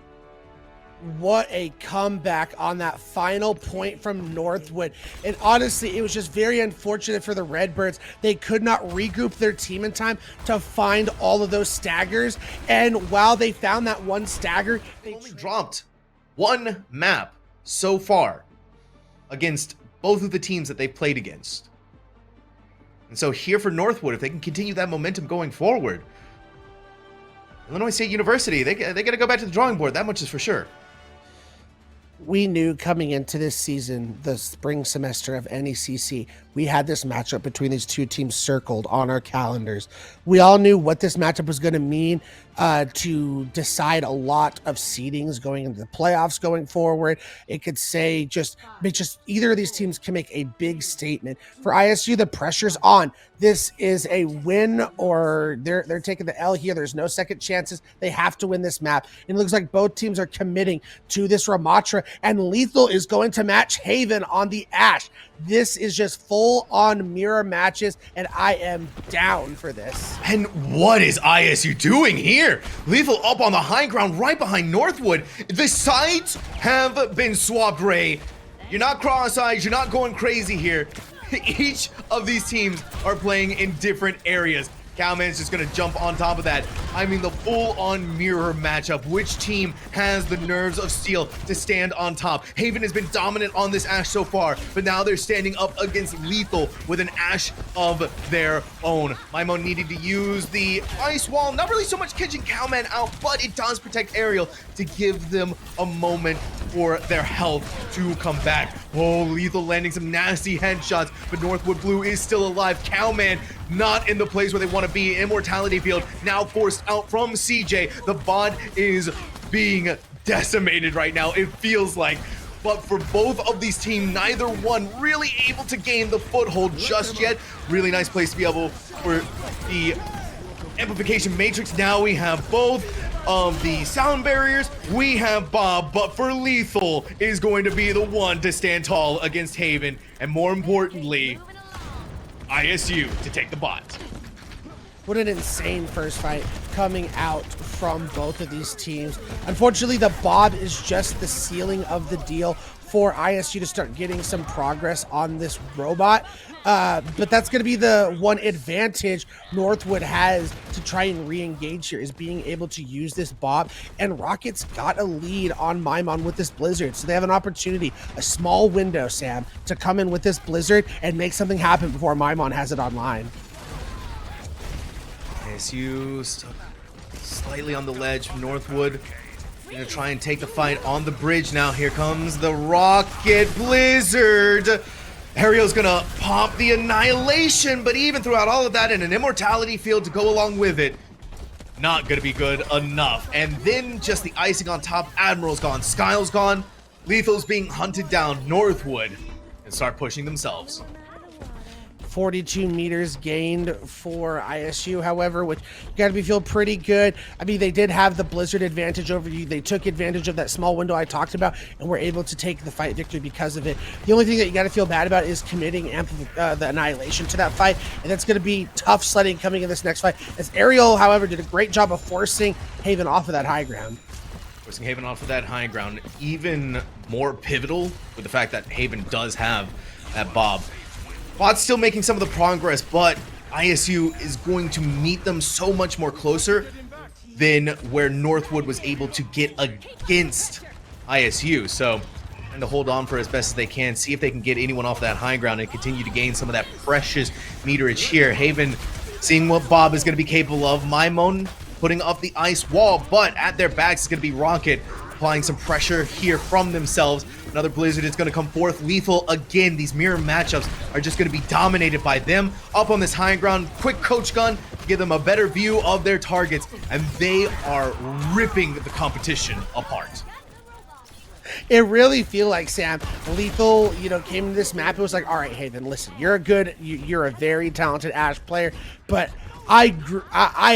What a comeback on that final point from Northwood. And honestly, it was just very unfortunate for the Redbirds. They could not regroup their team in time to find all of those staggers. And while they found that one stagger, they only dropped one map so far against both of the teams that they've played against. And so here for Northwood, if they can continue that momentum going forward, Illinois State University, they got to go back to the drawing board. That much is for sure. We knew coming into this season, the spring semester of NECC, we had this matchup between these two teams circled on our calendars. We all knew what this matchup was going to mean to decide a lot of seedings going into the playoffs going forward. It could say just either of these teams can make a big statement. For ISU, the pressure's on. This is a win or they're taking the L here. There's no second chances. They have to win this map. And it looks like both teams are committing to this Ramatra, and Lethal is going to match Haven on the Ash. This is just full on mirror matches, and I am down for this. And what is ISU doing here? Lethal up on the high ground right behind Northwood. The sides have been swapped, Ray. You're not cross-eyed, you're not going crazy here. Each of these teams are playing in different areas. Cowman's just gonna jump on top of that. I mean, the full-on mirror matchup. Which team has the nerves of steel to stand on top? Haven has been dominant on this Ashe so far, but now they're standing up against Lethal with an Ashe of their own. Maimon needed to use the ice wall, not really so much catching Cowman out, but it does protect Ariel to give them a moment for their health to come back. Oh, Lethal landing some nasty headshots, but Northwood Blue is still alive. Cowman not in the place where they want to be. Immortality field now forced out from CJ. The bot is being decimated right now, it feels like. But for both of these teams, neither one really able to gain the foothold just yet. Really nice place to be able for the amplification matrix. Now we have both of the sound barriers. We have Bob, but for Lethal is going to be the one to stand tall against Haven, and more importantly, ISU to take the bot. What an insane first fight coming out from both of these teams. Unfortunately, the Bob is just the ceiling of the deal for ISU to start getting some progress on this robot. But that's going to be the one advantage Northwood has to try and re-engage here, is being able to use this Bob. And Rocket's got a lead on Maimon with this Blizzard. So they have an opportunity, a small window, Sam, to come in with this Blizzard and make something happen before Maimon has it online. ISU slightly on the ledge from Northwood. Gonna try and take the fight on the bridge now. Here comes the Rocket Blizzard. Ariel's gonna pop the Annihilation, but even throughout all of that and an Immortality field to go along with it, not gonna be good enough. And then just the icing on top, Admiral's gone, Skyle's gone, Lethal's being hunted down. Northwood and start pushing themselves. 42 meters gained for ISU, however, which got to be feel pretty good. I mean, they did have the Blizzard advantage over you. They took advantage of that small window I talked about and were able to take the fight victory because of it. The only thing that you got to feel bad about is committing the Annihilation to that fight, and that's going to be tough sledding coming in this next fight. As Ariel, however, did a great job of forcing Haven off of that high ground. Forcing Haven off of that high ground, even more pivotal with the fact that Haven does have that Bob. Bot's still making some of the progress, but ISU is going to meet them so much more closer than where Northwood was able to get against ISU. So trying to hold on for as best as they can, see if they can get anyone off that high ground and continue to gain some of that precious meterage here. Haven seeing what Bob is going to be capable of. Maimon putting up the ice wall, but at their backs is going to be Rocket, applying some pressure here from themselves. Another Blizzard is going to come forth. Lethal again. These mirror matchups are just going to be dominated by them. Up on this high ground, quick coach gun to give them a better view of their targets, and they are ripping the competition apart. It really feel like, Sam, Lethal, came to this map. It was like, all right, hey, then listen, you're a very talented Ashe player, but I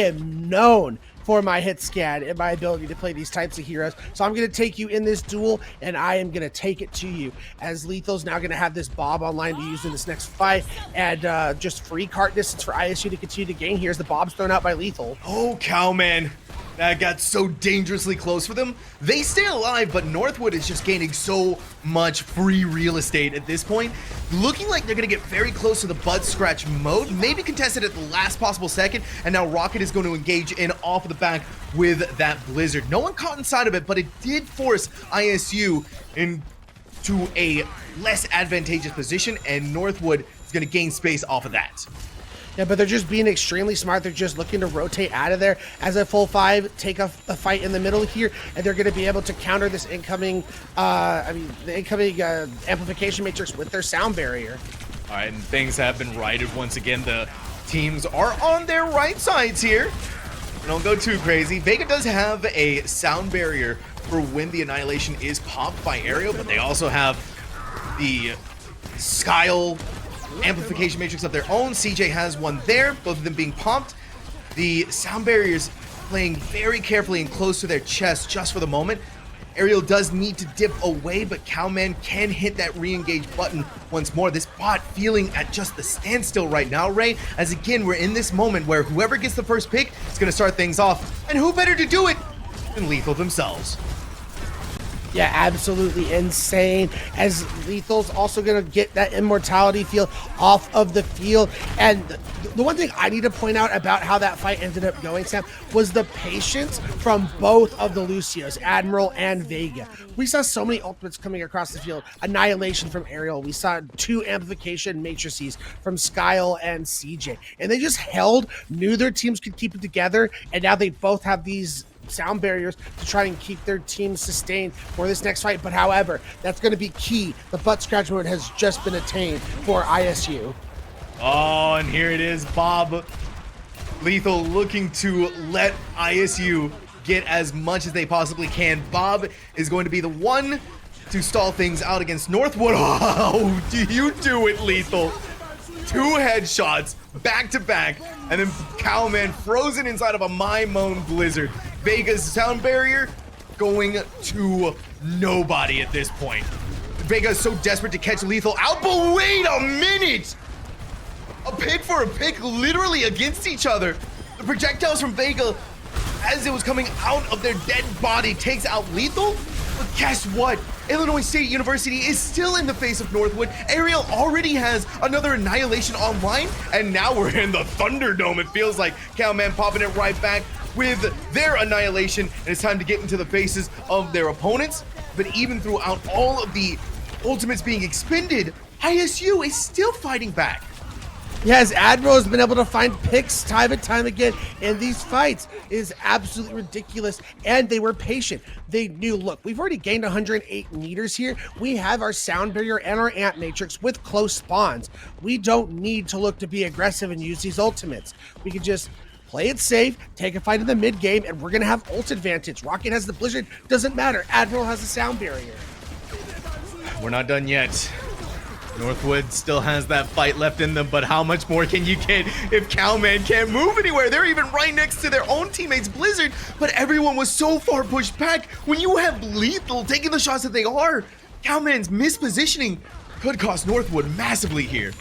am known for my hit scan and my ability to play these types of heroes. So I'm going to take you in this duel, and I am going to take it to you. As Lethal's now going to have this Bob online to use in this next fight, and just free cart distance for ISU to continue to gain. Here's the Bob's thrown out by Lethal. Oh, Cowman. That got so dangerously close for them. They stay alive, but Northwood is just gaining so much free real estate at this point. Looking like they're going to get very close to the butt scratch mode, maybe contested at the last possible second, and now Rocket is going to engage in off of the back with that Blizzard. No one caught inside of it, but it did force ISU into a less advantageous position, and Northwood is going to gain space off of that. Yeah, but they're just being extremely smart. They're just looking to rotate out of there as a full 5, take a fight in the middle here, and they're going to be able to counter this incoming, amplification matrix with their sound barrier. All right, and things have been righted once again. The teams are on their right sides here. Don't go too crazy. Vega does have a sound barrier for when the Annihilation is popped by Aerial, but they also have the Skyle amplification matrix of their own. CJ has one there, both of them being popped. The sound barriers playing very carefully and close to their chest just for the moment. Aerial does need to dip away, but Cowman can hit that re-engage button once more. This bot feeling at just the standstill right now, Ray, as again, we're in this moment where whoever gets the first pick is going to start things off. And who better to do it than Lethal themselves? Yeah, absolutely insane. As Lethal's also going to get that immortality field off of the field. And the one thing I need to point out about how that fight ended up going, Sam, was the patience from both of the Lucios, Admiral and Vega. We saw so many ultimates coming across the field. Annihilation from Aerial. We saw 2 amplification matrices from Skyle and CJ. And they just held, knew their teams could keep it together, and now they both have these sound barriers to try and keep their team sustained for this next fight. But however, that's going to be key. The butt scratch mode has just been attained for ISU. Oh, and here it is, Bob. Lethal looking to let ISU get as much as they possibly can. Bob is going to be the one to stall things out against Northwood. Oh, do you do it, Lethal? 2 headshots back to back, and then Cowman frozen inside of a Maimon Blizzard. Vega's sound barrier going to nobody at this point. Vega is so desperate to catch Lethal out, but wait a minute! A pick for a pick, literally against each other. The projectiles from Vega, as it was coming out of their dead body, takes out Lethal. But guess what? Illinois State University is still in the face of Northwood. Aerial already has another Annihilation online, and now we're in the Thunderdome. It feels like Cowman popping it right back with their Annihilation, and it's time to get into the faces of their opponents. But even throughout all of the ultimates being expended, ISU is still fighting back. Yes, Admiral has been able to find picks time and time again in these fights. It is absolutely ridiculous, and they were patient. They knew, look, we've already gained 108 meters here. We have our sound barrier and our amp matrix with close spawns. We don't need to look to be aggressive and use these ultimates. We can just play it safe, take a fight in the mid game, and we're going to have ult advantage. Rocket has the Blizzard, doesn't matter. Admiral has the sound barrier. We're not done yet. Northwood still has that fight left in them, but how much more can you get if Cowman can't move anywhere? They're even right next to their own teammates, Blizzard, but everyone was so far pushed back. When you have Lethal taking the shots that they are, Cowman's mispositioning could cost Northwood massively here.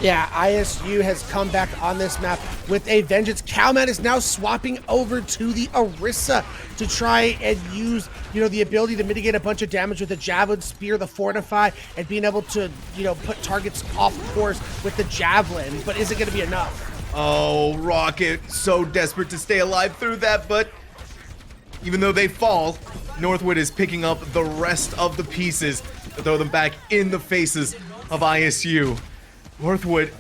Yeah, ISU has come back on this map with a vengeance. Cowman is now swapping over to the Orisa to try and use, the ability to mitigate a bunch of damage with the Javelin Spear, the Fortify, and being able to, put targets off course with the Javelin. But is it going to be enough? Oh, Rocket, so desperate to stay alive through that, but even though they fall, Northwood is picking up the rest of the pieces to throw them back in the faces of ISU. Northwood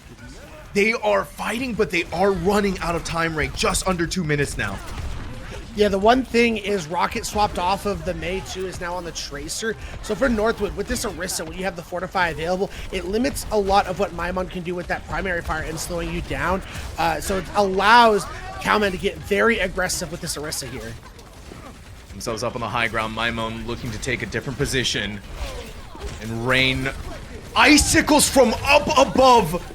They are fighting, but they are running out of time, Ray. Just under 2 minutes now. Yeah, the one thing is Rocket swapped off of the Mei 2 is now on the Tracer. So for Northwood, with this Orisa, when you have the Fortify available, it limits a lot of what Maimon can do with that primary fire and slowing you down. So it allows Cowman to get very aggressive with this Orisa here. Themselves up on the high ground. Maimon looking to take a different position. And Rain icicles from up above.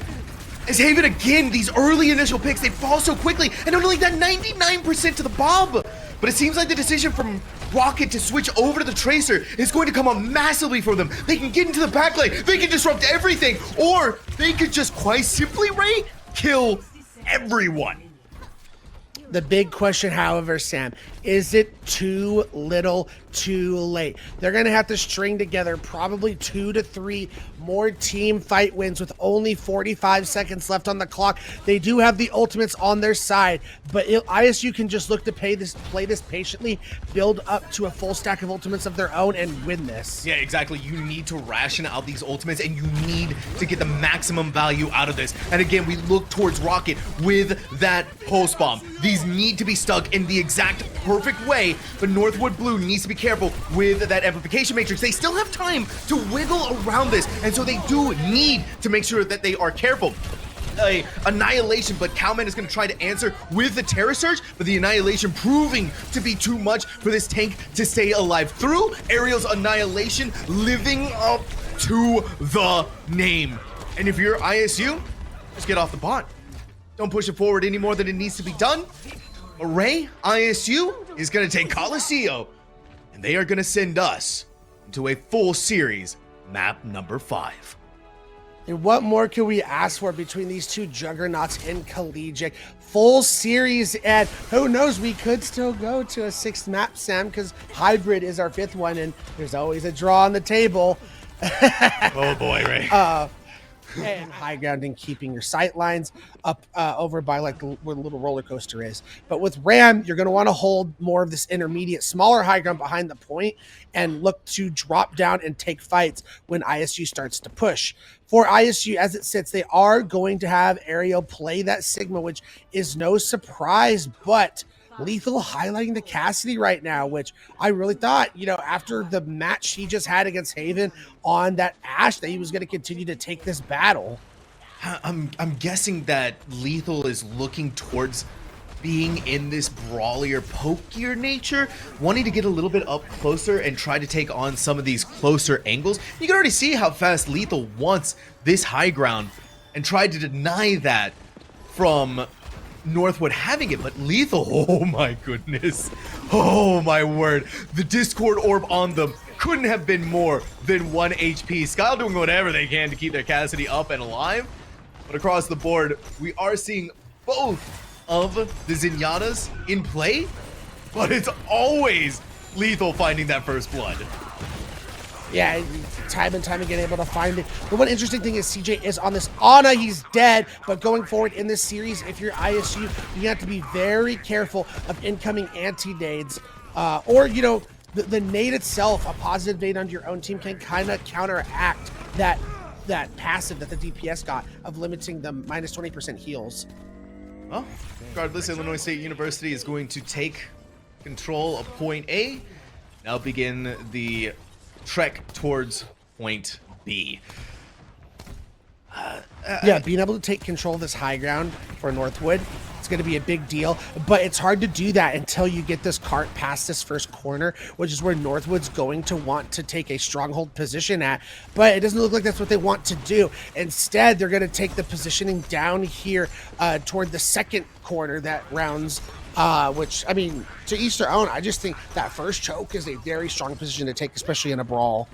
As Haven again, these early initial picks, they fall so quickly. And not only that, 99% to the Bob. But it seems like the decision from Rocket to switch over to the Tracer is going to come up massively for them. They can get into the backline. They can disrupt everything. Or they could just quite simply, Ray, kill everyone. The big question, however, Sam, is it too little, too late? They're going to have to string together probably 2 to 3 more team fight wins with only 45 seconds left on the clock. They do have the ultimates on their side, but ISU can just look to play this patiently, build up to a full stack of ultimates of their own, and win this. Yeah, exactly. You need to ration out these ultimates, and you need to get the maximum value out of this. And again, we look towards Rocket with that pulse bomb. These need to be stuck in the exact perfect way, but Northwood Blue needs to be careful with that amplification matrix. They still have time to wiggle around this, and so they do need to make sure that they are careful. Annihilation, but Cowman is going to try to answer with the Terror Surge, but the Annihilation proving to be too much for this tank to stay alive through. Aerial's Annihilation living up to the name. And if you're ISU, just get off the bot. Don't push it forward any more than it needs to be done. Ray, ISU is going to take Coliseo, and they are going to send us into a full series, map number 5. And what more can we ask for between these two juggernauts in collegiate? Full series, and who knows, we could still go to a 6th map, Sam, because hybrid is our 5th one, and there's always a draw on the table. Oh boy, Ray. And high ground and keeping your sight lines up over by like where the little roller coaster is. But with Ram, you're going to want to hold more of this intermediate, smaller high ground behind the point and look to drop down and take fights when ISU starts to push. For ISU, as it sits, they are going to have Aerial play that Sigma, which is no surprise, but Lethal highlighting the Cassidy right now, which I really thought, after the match he just had against Haven on that Ash, that he was going to continue to take this battle. I'm guessing that Lethal is looking towards being in this brawlier, pokier nature, wanting to get a little bit up closer and try to take on some of these closer angles. You can already see how fast Lethal wants this high ground and tried to deny that from Northwood having it, but Lethal, oh my goodness, oh my word, the Discord orb on them couldn't have been more than 1 HP. Skyle doing whatever they can to keep their Cassidy up and alive, but across the board, we are seeing both of the Zenyatas in play, but it's always Lethal finding that first blood. Yeah, time and time again able to find it. The one interesting thing is CJ is on this Ana. He's dead, but going forward in this series, if you're ISU, you have to be very careful of incoming anti-nades. Or, the nade itself, a positive nade on your own team can kind of counteract that passive that the DPS got of limiting the minus 20% heals. Well, regardless, Illinois State University is going to take control of point A. Now begin the trek towards point B. Yeah, being able to take control of this high ground for Northwood, it's going to be a big deal, but it's hard to do that until you get this cart past this first corner, which is where Northwood's going to want to take a stronghold position at, but it doesn't look like that's what they want to do. Instead, they're going to take the positioning down here toward the second corner that rounds which, I mean, to each their own. I just think that first choke is a very strong position to take, especially in a brawl.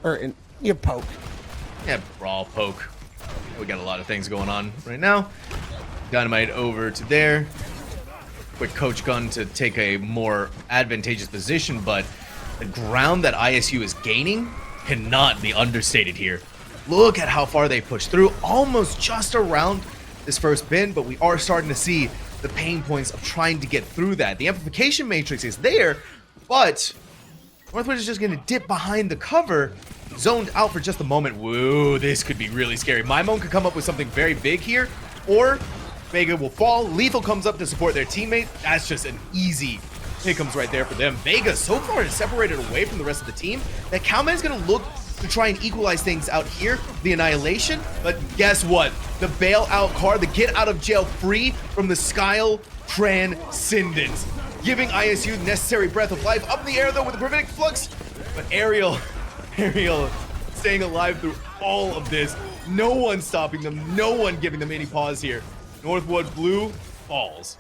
Or in poke. Yeah, brawl, poke. We got a lot of things going on right now. Dynamite over to there. Quick coach gun to take a more advantageous position, but the ground that ISU is gaining cannot be understated here. Look at how far they pushed through, almost just around this first bin, but we are starting to see the pain points of trying to get through that. The amplification matrix is there, but Northwood is just going to dip behind the cover zoned out for just a moment. Whoa, this could be really scary. Maimon could come up with something very big here, or Vega will fall. Lethal comes up to support their teammate. That's just an easy pick'ems right there for them. Vega so far is separated away from the rest of the team that Cowman's gonna look to try and equalize things out here, the Annihilation. But guess what? The bailout card, the get out of jail free from the Skyle Transcendence, giving ISU the necessary breath of life. Up in the air though with the Prophetic Flux, but Ariel staying alive through all of this. No one stopping them, no one giving them any pause here. Northwood Blue falls.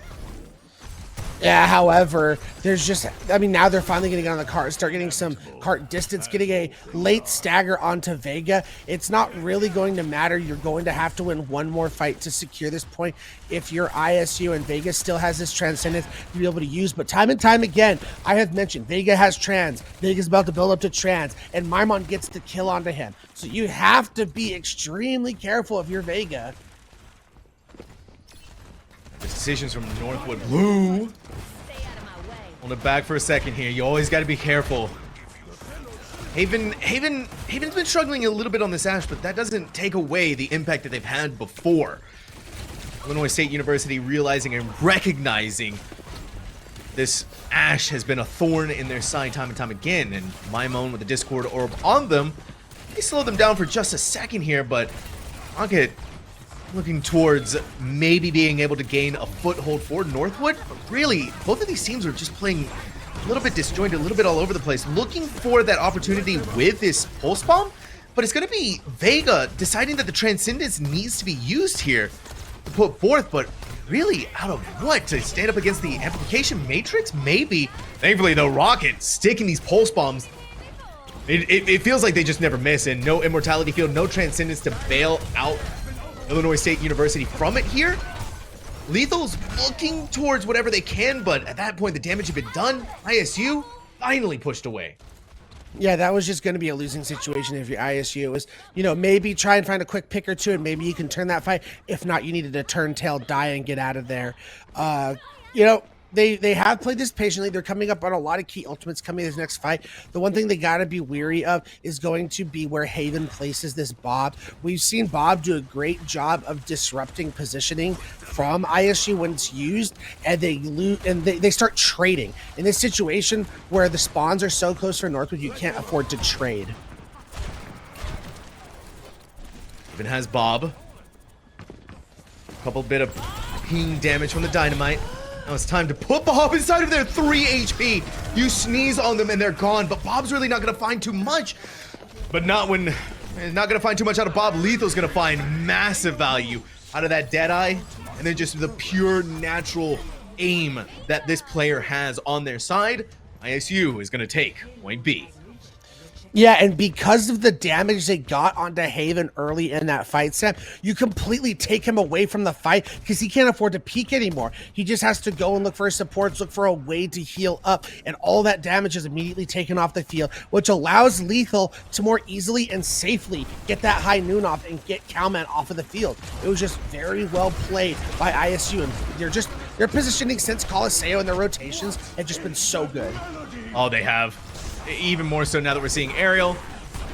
Yeah, however, there's just, I mean, now they're finally getting on the cart, start getting some cart distance, getting a late stagger onto Vega. It's not really going to matter. You're going to have to win one more fight to secure this point if you're ISU, and Vega still has this Transcendence to be able to use. But time and time again, I have mentioned Vega has Trans. Vega's about to build up to Trans, and Maimon gets the kill onto him. So you have to be extremely careful if you're Vega. The decisions from Northwood Blue. Hold it back for a second here. You always got to be careful. Haven's been struggling a little bit on this Ash, but that doesn't take away the impact that they've had before. Illinois State University realizing and recognizing this Ash has been a thorn in their side time and time again, and Maimon with the Discord Orb on them. They slow them down for just a second here, but Rocket looking towards maybe being able to gain a foothold for Northwood. But really, both of these teams are just playing a little bit disjointed, a little bit all over the place, looking for that opportunity with this Pulse Bomb. But it's going to be Vega deciding that the Transcendence needs to be used here to put forth, but really out of what? To stand up against the Amplification Matrix? Maybe. Thankfully, though, Rocket sticking these Pulse Bombs, it feels like they just never miss, and no Immortality Field, no Transcendence to bail out Illinois State University from it here. Lethal's looking towards whatever they can, but at that point the damage had been done. ISU finally pushed away. Yeah, that was just going to be a losing situation if you're ISU. It was, you know, maybe try and find a quick pick or two, and maybe you can turn that fight. If not, you needed to turn tail, die, and get out of there. You know, they have played this patiently. They're coming up on a lot of key ultimates coming this next fight. The one thing they got to be weary of is going to be where Haven places this Bob. We've seen Bob do a great job of disrupting positioning from ISU when it's used, and they start trading. In this situation where the spawns are so close for Northwood, you can't afford to trade. Even has Bob. A couple bit of ping damage from the Dynamite. Now it's time to put Bob inside of their 3 HP. You sneeze on them and they're gone, but Bob's really not going to find too much. But not going to find too much out of Bob. Lethal's going to find massive value out of that Deadeye, and then just the pure natural aim that this player has on their side. ISU is going to take point B. Yeah, and because of the damage they got onto Haven early in that fight, Sam, you completely take him away from the fight because he can't afford to peek anymore. He just has to go and look for his supports, look for a way to heal up, and all that damage is immediately taken off the field, which allows Lethal to more easily and safely get that high noon off and get Cowman off of the field. It was just very well played by ISU, and their positioning since Coliseo and their rotations have just been so good. Oh, they have. Even more so now that we're seeing Ariel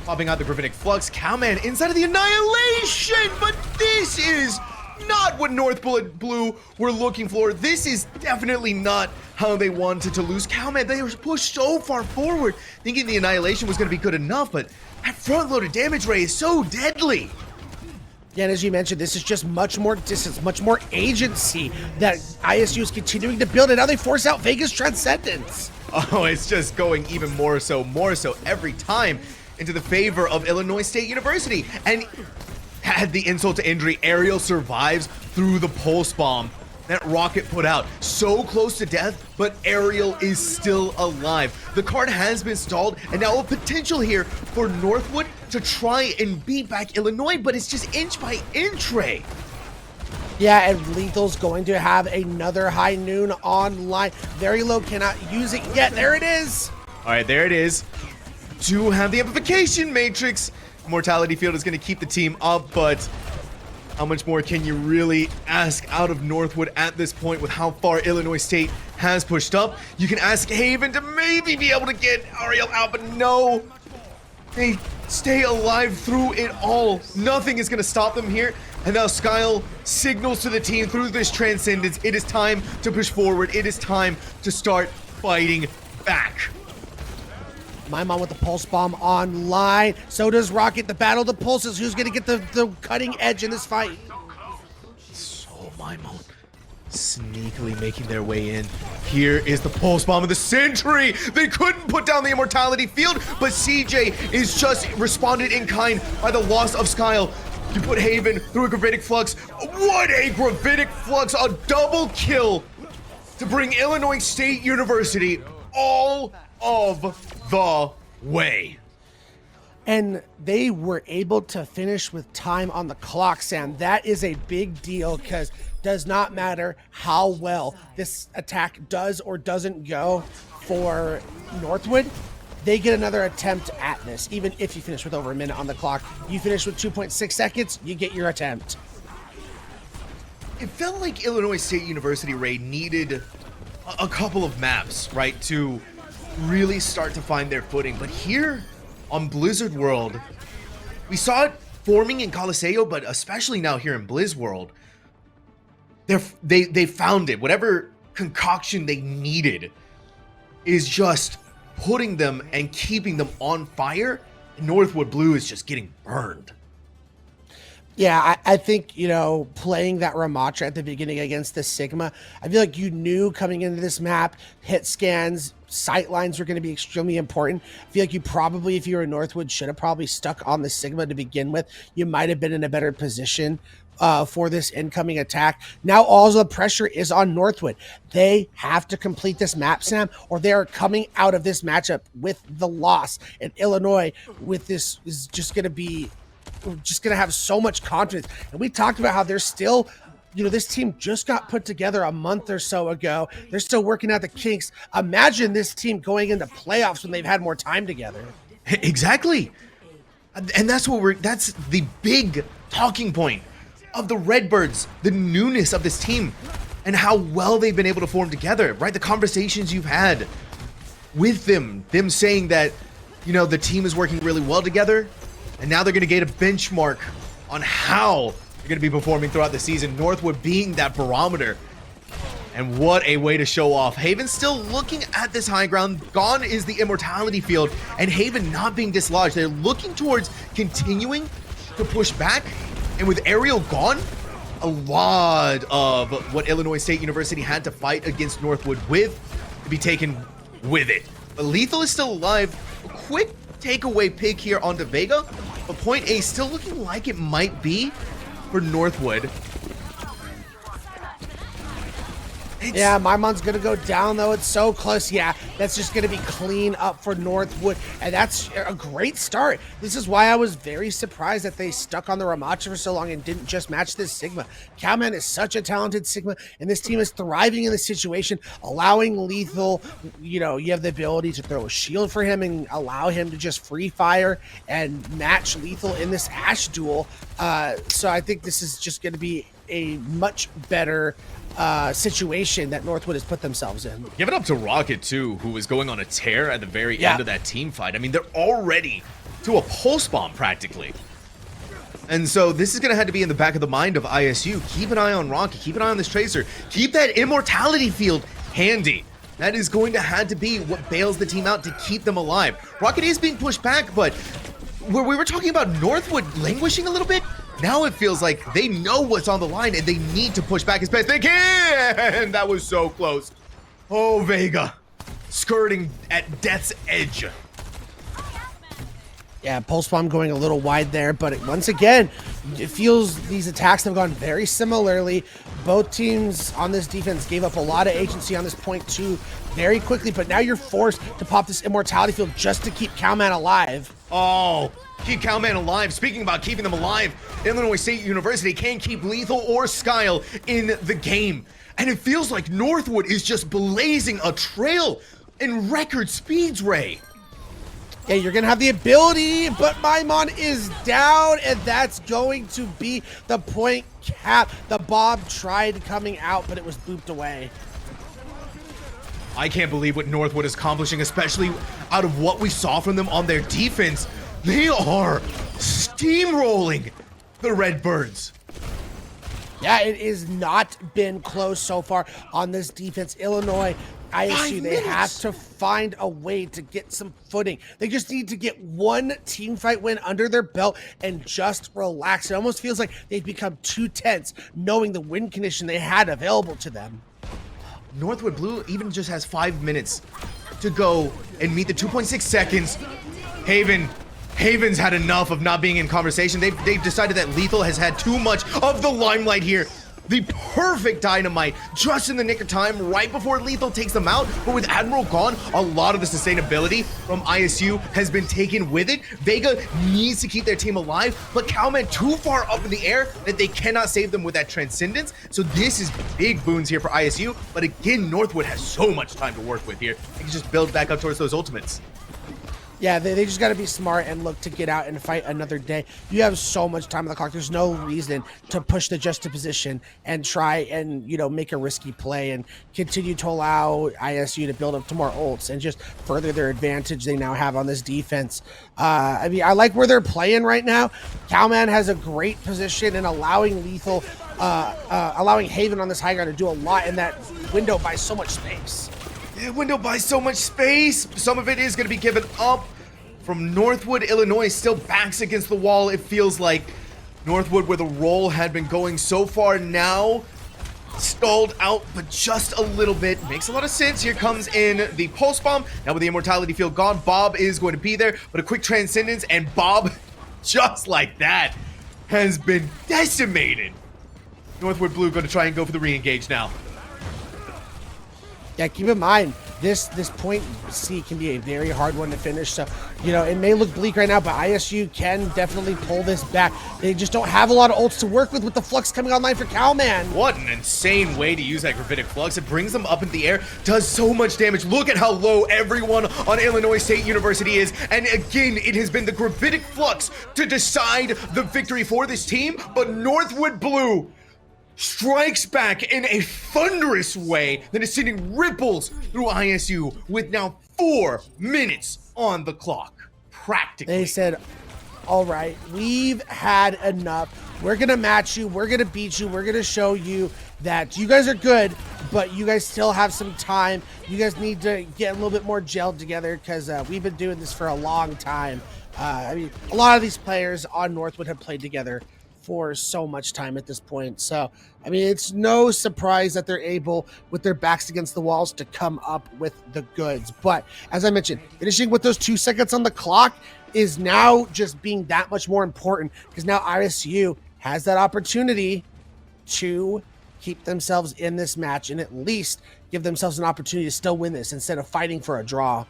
popping out the Prophetic Flux. Cowman inside of the Annihilation, but this is not what Northwood Blue were looking for. This is definitely not how they wanted to lose. Cowman, they were pushed so far forward, thinking the Annihilation was going to be good enough, but that front-loaded damage ray is so deadly. Yeah, and as you mentioned, this is just much more distance, much more agency that ISU is continuing to build, and now they force out Vega's Transcendence. Oh, it's just going even more so every time into the favor of Illinois State University. And had the insult to injury, Ariel survives through the Pulse Bomb that Rocket put out. So close to death, but Ariel is still alive. The card has been stalled, and now a potential here for Northwood to try and beat back Illinois, but it's just inch by inch, Ray. Yeah, and Lethal's going to have another high noon online. Very low, cannot use it yet. There it is. All right, there it is. Do have the Amplification Matrix. Mortality Field is going to keep the team up, but how much more can you really ask out of Northwood at this point with how far Illinois State has pushed up? You can ask Haven to maybe be able to get Ariel out, but no. They stay alive through it all. Nothing is going to stop them here. And now Skyle signals to the team through this transcendence. It is time to push forward. It is time to start fighting back. My mom with the pulse bomb online. So does Rocket. The battle of the pulses. Who's going to get the cutting edge in this fight? So my mom sneakily making their way in. Here is the pulse bomb of the century. They couldn't put down the immortality field, but CJ is just responded in kind by the loss of Skyle. You put Haven through a gravitic flux. What a gravitic flux! A double kill to bring Illinois State University all of the way. And they were able to finish with time on the clock, Sam. That is a big deal because does not matter how well this attack does or doesn't go for Northwood. They get another attempt at this. Even if you finish with over a minute on the clock, you finish with 2.6 seconds, you get your attempt. It felt like Illinois State University, Ray, needed a couple of maps, right, to really start to find their footing. But here on Blizzard World, we saw it forming in Coliseo, but especially now here in Blizz World, they found it. Whatever concoction they needed is just putting them and keeping them on fire. And Northwood Blue is just getting burned. Yeah, I think, you know, playing that Ramatra at the beginning against the Sigma, I feel like you knew coming into this map, hit scans, sight lines were going to be extremely important. I feel like you probably, if you were Northwood, should have probably stuck on the Sigma to begin with. You might have been in a better position for this incoming attack. Now all the pressure is on Northwood. They have to complete this map, Sam, or they are coming out of this matchup with the loss. And Illinois with this is just going to be have so much confidence. And we talked about how they're still, you know, this team just got put together a month or so ago. They're still working out the kinks. Imagine this team going into playoffs when they've had more time together. Exactly. And that's the big talking point of the Redbirds, the newness of this team and how well they've been able to form together, right? The conversations you've had with them saying that, you know, the team is working really well together. And now they're going to get a benchmark on how they're going to be performing throughout the season. Northwood being that barometer. And what a way to show off. Haven still looking at this high ground. Gone is the immortality field. And Haven not being dislodged. They're looking towards continuing to push back. And with Ariel gone, a lot of what Illinois State University had to fight against Northwood with to be taken with it. But Lethal is still alive. A quick takeaway pick here onto Vega, but point A still looking like it might be for Northwood. Yeah, my mom's gonna go down though. It's so close. Yeah, that's just gonna be clean up for Northwood, and that's a great start. This is why I was very surprised that they stuck on the Ramatra for so long and didn't just match this Sigma. Cowman is such a talented Sigma, and this team is thriving in this situation, allowing Lethal, you know, you have the ability to throw a shield for him and allow him to just free fire and match Lethal in this Ashe duel. So I think this is just gonna be a much better situation that Northwood has put themselves in. Give it up to Rocket too, who was going on a tear at the very end of that team fight. I mean, they're already to a pulse bomb practically. And so this is going to have to be in the back of the mind of ISU. Keep an eye on Rocket, keep an eye on this Tracer, keep that immortality field handy. That is going to have to be what bails the team out to keep them alive. Rocket is being pushed back, but where we were talking about Northwood languishing a little bit, now it feels like they know what's on the line and they need to push back as best they can. That was so close. Oh, Vega skirting at death's edge. Yeah, pulse bomb going a little wide there, but once again, it feels these attacks have gone very similarly. Both teams on this defense gave up a lot of agency on this point too very quickly, but now you're forced to pop this immortality field just to keep Cowman alive. Oh, keep Cowman alive. Speaking about keeping them alive, Illinois State University can keep Lethal or Skyle in the game. And it feels like Northwood is just blazing a trail in record speeds, Ray. Yeah, you're going to have the ability, but Maimon is down, and that's going to be the point cap. The Bob tried coming out, but it was booped away. I can't believe what Northwood is accomplishing, especially out of what we saw from them on their defense. They are steamrolling the Redbirds. Yeah, it has not been close so far on this defense. Illinois, ISU, they have to find a way to get some footing. They just need to get one team fight win under their belt and just relax. It almost feels like they've become too tense, knowing the win condition they had available to them. Northwood Blue even just has 5 minutes to go and meet the 2.6 seconds. Haven's had enough of not being in conversation. They've decided that Lethal has had too much of the limelight here. The perfect dynamite just in the nick of time right before Lethal takes them out. But with Admiral gone, a lot of the sustainability from ISU has been taken with it. Vega needs to keep their team alive, but Cowman too far up in the air that they cannot save them with that transcendence. So this is big boons here for ISU. But again, Northwood has so much time to work with here. They can just build back up towards those ultimates. Yeah, they just got to be smart and look to get out and fight another day. You have so much time on the clock. There's no reason to push the juxtaposition and try and, make a risky play and continue to allow ISU to build up to more ults and just further their advantage they now have on this defense. I like where they're playing right now. Cowman has a great position in allowing Lethal, allowing Haven on this high ground to do a lot in that window by so much space. Yeah, window buys so much space. Some of it is going to be given up from Northwood. Illinois still backs against the wall. It feels like Northwood, where the roll had been going so far, now stalled out, but just a little bit. Makes a lot of sense. Here comes in the pulse bomb. Now with the immortality field gone, Bob is going to be there, but a quick transcendence, and Bob, just like that, has been decimated. Northwood Blue going to try and go for the re-engage now. Yeah, keep in mind, this point C can be a very hard one to finish. So, it may look bleak right now, but ISU can definitely pull this back. They just don't have a lot of ults to work with the flux coming online for Cowman. What an insane way to use that gravitic flux. It brings them up in the air, does so much damage. Look at how low everyone on Illinois State University is. And again, it has been the gravitic flux to decide the victory for this team, but Northwood Blue strikes back in a thunderous way that is sending ripples through ISU with now 4 minutes on the clock, practically. They said, all right, we've had enough. We're going to match you. We're going to beat you. We're going to show you that you guys are good, but you guys still have some time. You guys need to get a little bit more gelled together because we've been doing this for a long time. A lot of these players on Northwood have played together for so much time at this point. So, it's no surprise that they're able, with their backs against the walls, to come up with the goods. But as I mentioned, finishing with those 2 seconds on the clock is now just being that much more important because now ISU has that opportunity to keep themselves in this match and at least give themselves an opportunity to still win this instead of fighting for a draw.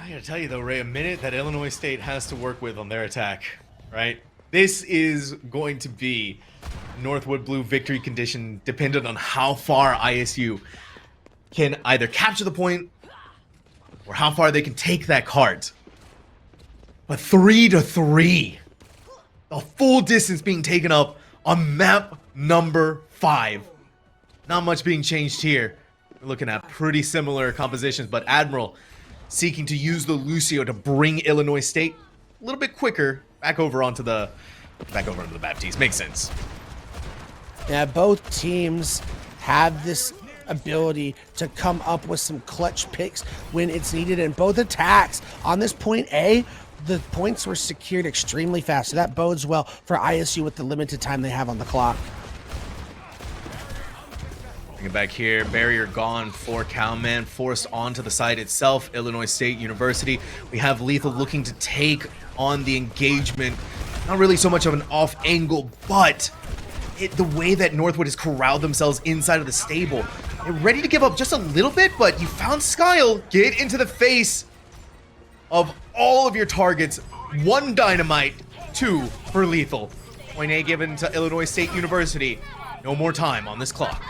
I gotta tell you though, Ray, a minute that Illinois State has to work with on their attack, right? This is going to be Northwood Blue victory condition dependent on how far ISU can either capture the point or how far they can take that cart. But 3-3, the full distance being taken up on map number 5. Not much being changed here. We're looking at pretty similar compositions, but Admiral seeking to use the Lucio to bring Illinois State a little bit quicker back over onto the Baptiste. Makes sense. Yeah, both teams have this ability to come up with some clutch picks when it's needed, and both attacks on this point A, the points were secured extremely fast, so that bodes well for ISU with the limited time they have on the clock. Bring it back here. Barrier gone for Cowman, forced onto the side itself. Illinois State University. We have Lethal looking to take on the engagement. Not really so much of an off angle, but the way that Northwood has corralled themselves inside of the stable. They're ready to give up just a little bit, but you found Skyle get into the face of all of your targets. 1 dynamite, 2 for Lethal. Point A given to Illinois State University. No more time on this clock.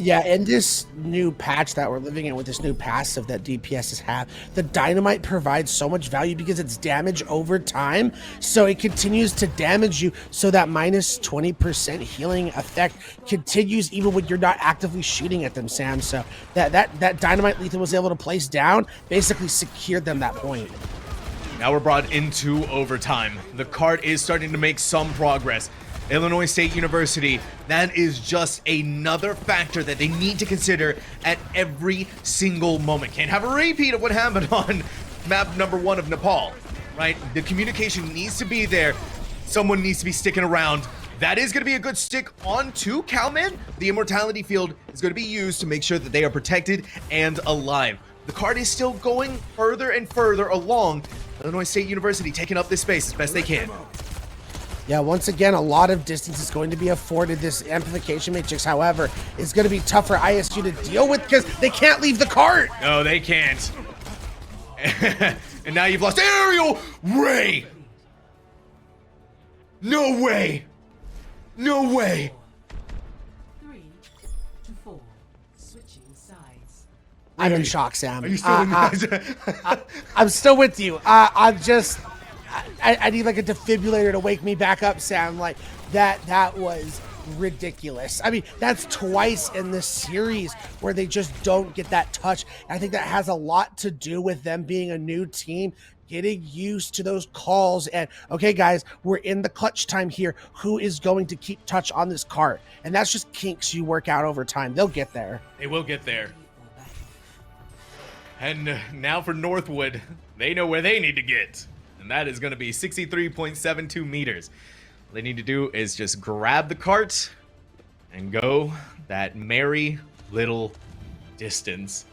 Yeah, and this new patch that we're living in with this new passive that DPSs have, the dynamite provides so much value because it's damage over time. So it continues to damage you. So that minus 20% healing effect continues even when you're not actively shooting at them, Sam. So that dynamite Lethal was able to place down basically secured them that point. Now we're brought into overtime. The cart is starting to make some progress. Illinois State University, that is just another factor that they need to consider at every single moment. Can't have a repeat of what happened on map number 1 of Nepal, right? The communication needs to be there. Someone needs to be sticking around. That is going to be a good stick onto Calman. The immortality field is going to be used to make sure that they are protected and alive. The card is still going further and further along. Illinois State University taking up this space as best they can. Yeah, once again, a lot of distance is going to be afforded this amplification matrix. However, it's going to be tough for ISU to deal with because they can't leave the cart. No, they can't. And now you've lost Aerial Ray. No way. No way. 3 to 4. Switching sides. I'm in shock, Sam. Are you still in I'm still with you. I'm just, I need like a defibrillator to wake me back up, Sam. Like that was ridiculous. I mean, that's twice in this series where they just don't get that touch. I think that has a lot to do with them being a new team, getting used to those calls. And okay, guys, we're in the clutch time here. Who is going to keep touch on this cart? And that's just kinks you work out over time. They'll get there. They will get there. And now for Northwood, they know where they need to get. And that is going to be 63.72 meters. What they need to do is just grab the cart and go that merry little distance.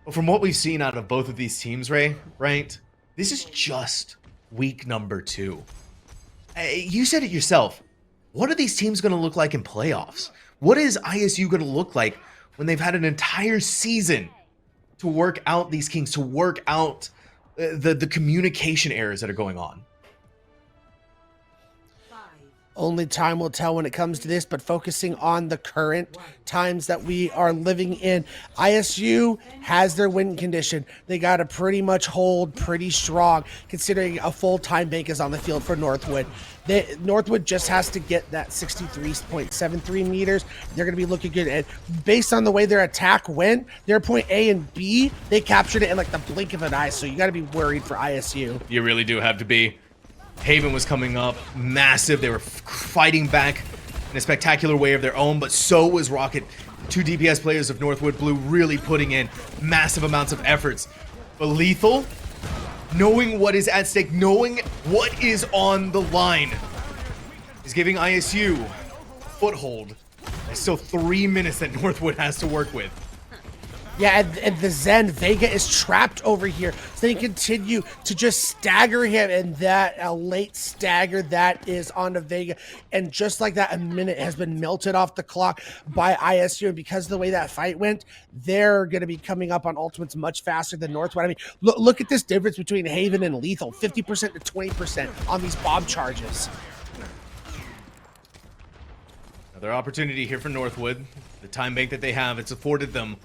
But from what we've seen out of both of these teams, Ray, right? This is just week number 2. You said it yourself. What are these teams going to look like in playoffs? What is ISU going to look like when they've had an entire season to work out these kinks, to work out the communication errors that are going on? Only time will tell when it comes to this, but focusing on the current times that we are living in, ISU has their win condition. They got to pretty much hold pretty strong, considering a full-time bank is on the field for Northwood. Northwood just has to get that 63.73 meters. They're going to be looking good. And based on the way their attack went, their point A and B, they captured it in like the blink of an eye. So you got to be worried for ISU. You really do have to be. Haven was coming up massive. They were fighting back in a spectacular way of their own, but so was Rocket. 2 DPS players of Northwood Blue really putting in massive amounts of efforts. But Lethal, knowing what is at stake, knowing what is on the line, is giving ISU foothold. There's still 3 minutes that Northwood has to work with. Yeah, and the Zen, Vega is trapped over here. So they continue to just stagger him, and that a late stagger that is onto Vega. And just like that, a minute has been melted off the clock by ISU. And because of the way that fight went, they're going to be coming up on ultimates much faster than Northwood. I mean, look at this difference between Haven and Lethal, 50% to 20% on these bomb charges. Another opportunity here for Northwood. The time bank that they have, it's afforded them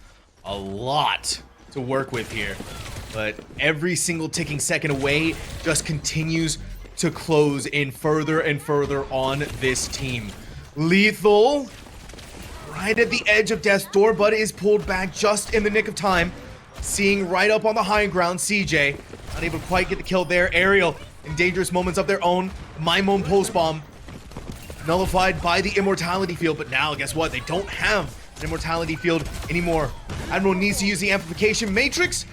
a lot to work with here, but every single ticking second away just continues to close in further and further on this team. Lethal right at the edge of death's door, but is pulled back just in the nick of time. Seeing right up on the high ground, CJ not able to quite get the kill there. Aerial in dangerous moments of their own. Maimon post bomb nullified by the immortality field, but now guess what? They don't have an immortality field anymore. Admiral needs to use the amplification matrix.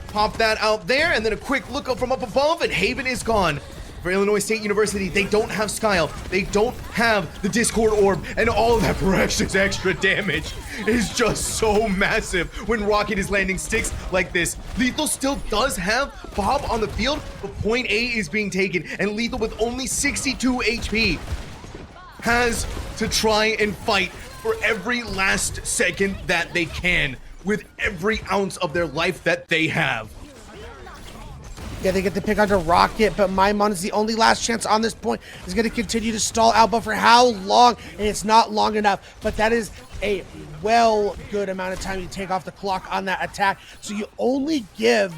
Pop that out there, and then a quick look up from up above, and Haven is gone. For Illinois State University, they don't have Skyle. They don't have the Discord Orb, and all that precious extra damage is just so massive when Rocket is landing sticks like this. Lethal still does have Bob on the field, but point A is being taken, and Lethal with only 62 HP has to try and fight for every last second that they can with every ounce of their life that they have. Yeah, they get the pick onto Rocket, but Maimon is the only last chance on this point. Is going to continue to stall Alba for how long? And it's not long enough, but that is a good amount of time you take off the clock on that attack. So you only give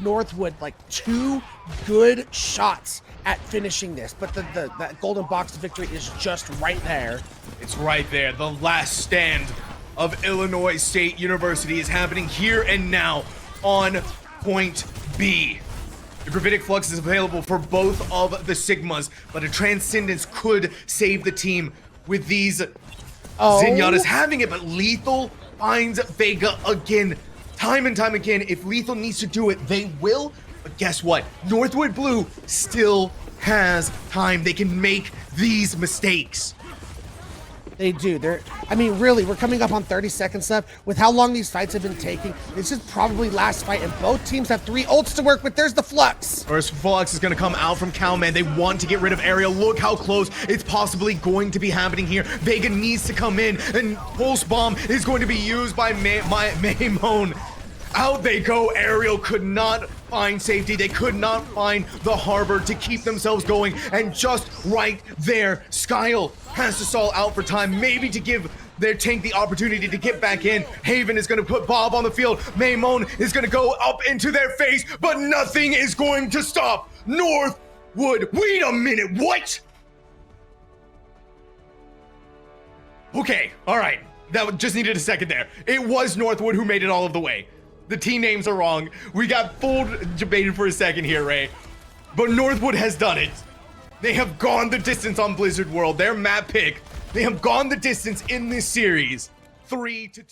Northwood like 2 good shots at finishing this, but that golden box victory is just right there. It's right there. The last stand of Illinois State University is happening here and now on point B. The Gravitic Flux is available for both of the Sigmas, but a Transcendence could save the team with these Zenyatta's having it, but Lethal finds Vega again. Time and time again, if Lethal needs to do it, they will. But guess what? Northwood Blue still has time. They can make these mistakes. They do. I mean, really, we're coming up on 30 seconds left. With how long these fights have been taking, this is probably last fight, and both teams have 3 ults to work with. There's the Flux. First Flux is going to come out from Cowman. They want to get rid of Ariel. Look how close it's possibly going to be happening here. Vega needs to come in, and Pulse Bomb is going to be used by Maymon. Out they go. Ariel could not find safety. They could not find the harbor to keep themselves going. And just right there, Skyle has to stall out for time, maybe to give their tank the opportunity to get back in. Haven is going to put Bob on the field. Maymon is going to go up into their face, but nothing is going to stop Northwood. Wait a minute, what? Okay, all right. That just needed a second there. It was Northwood who made it all of the way. The team names are wrong. We got full debated for a second here, Ray. But Northwood has done it. They have gone the distance on Blizzard World. Their map pick. They have gone the distance in this series. 3-2.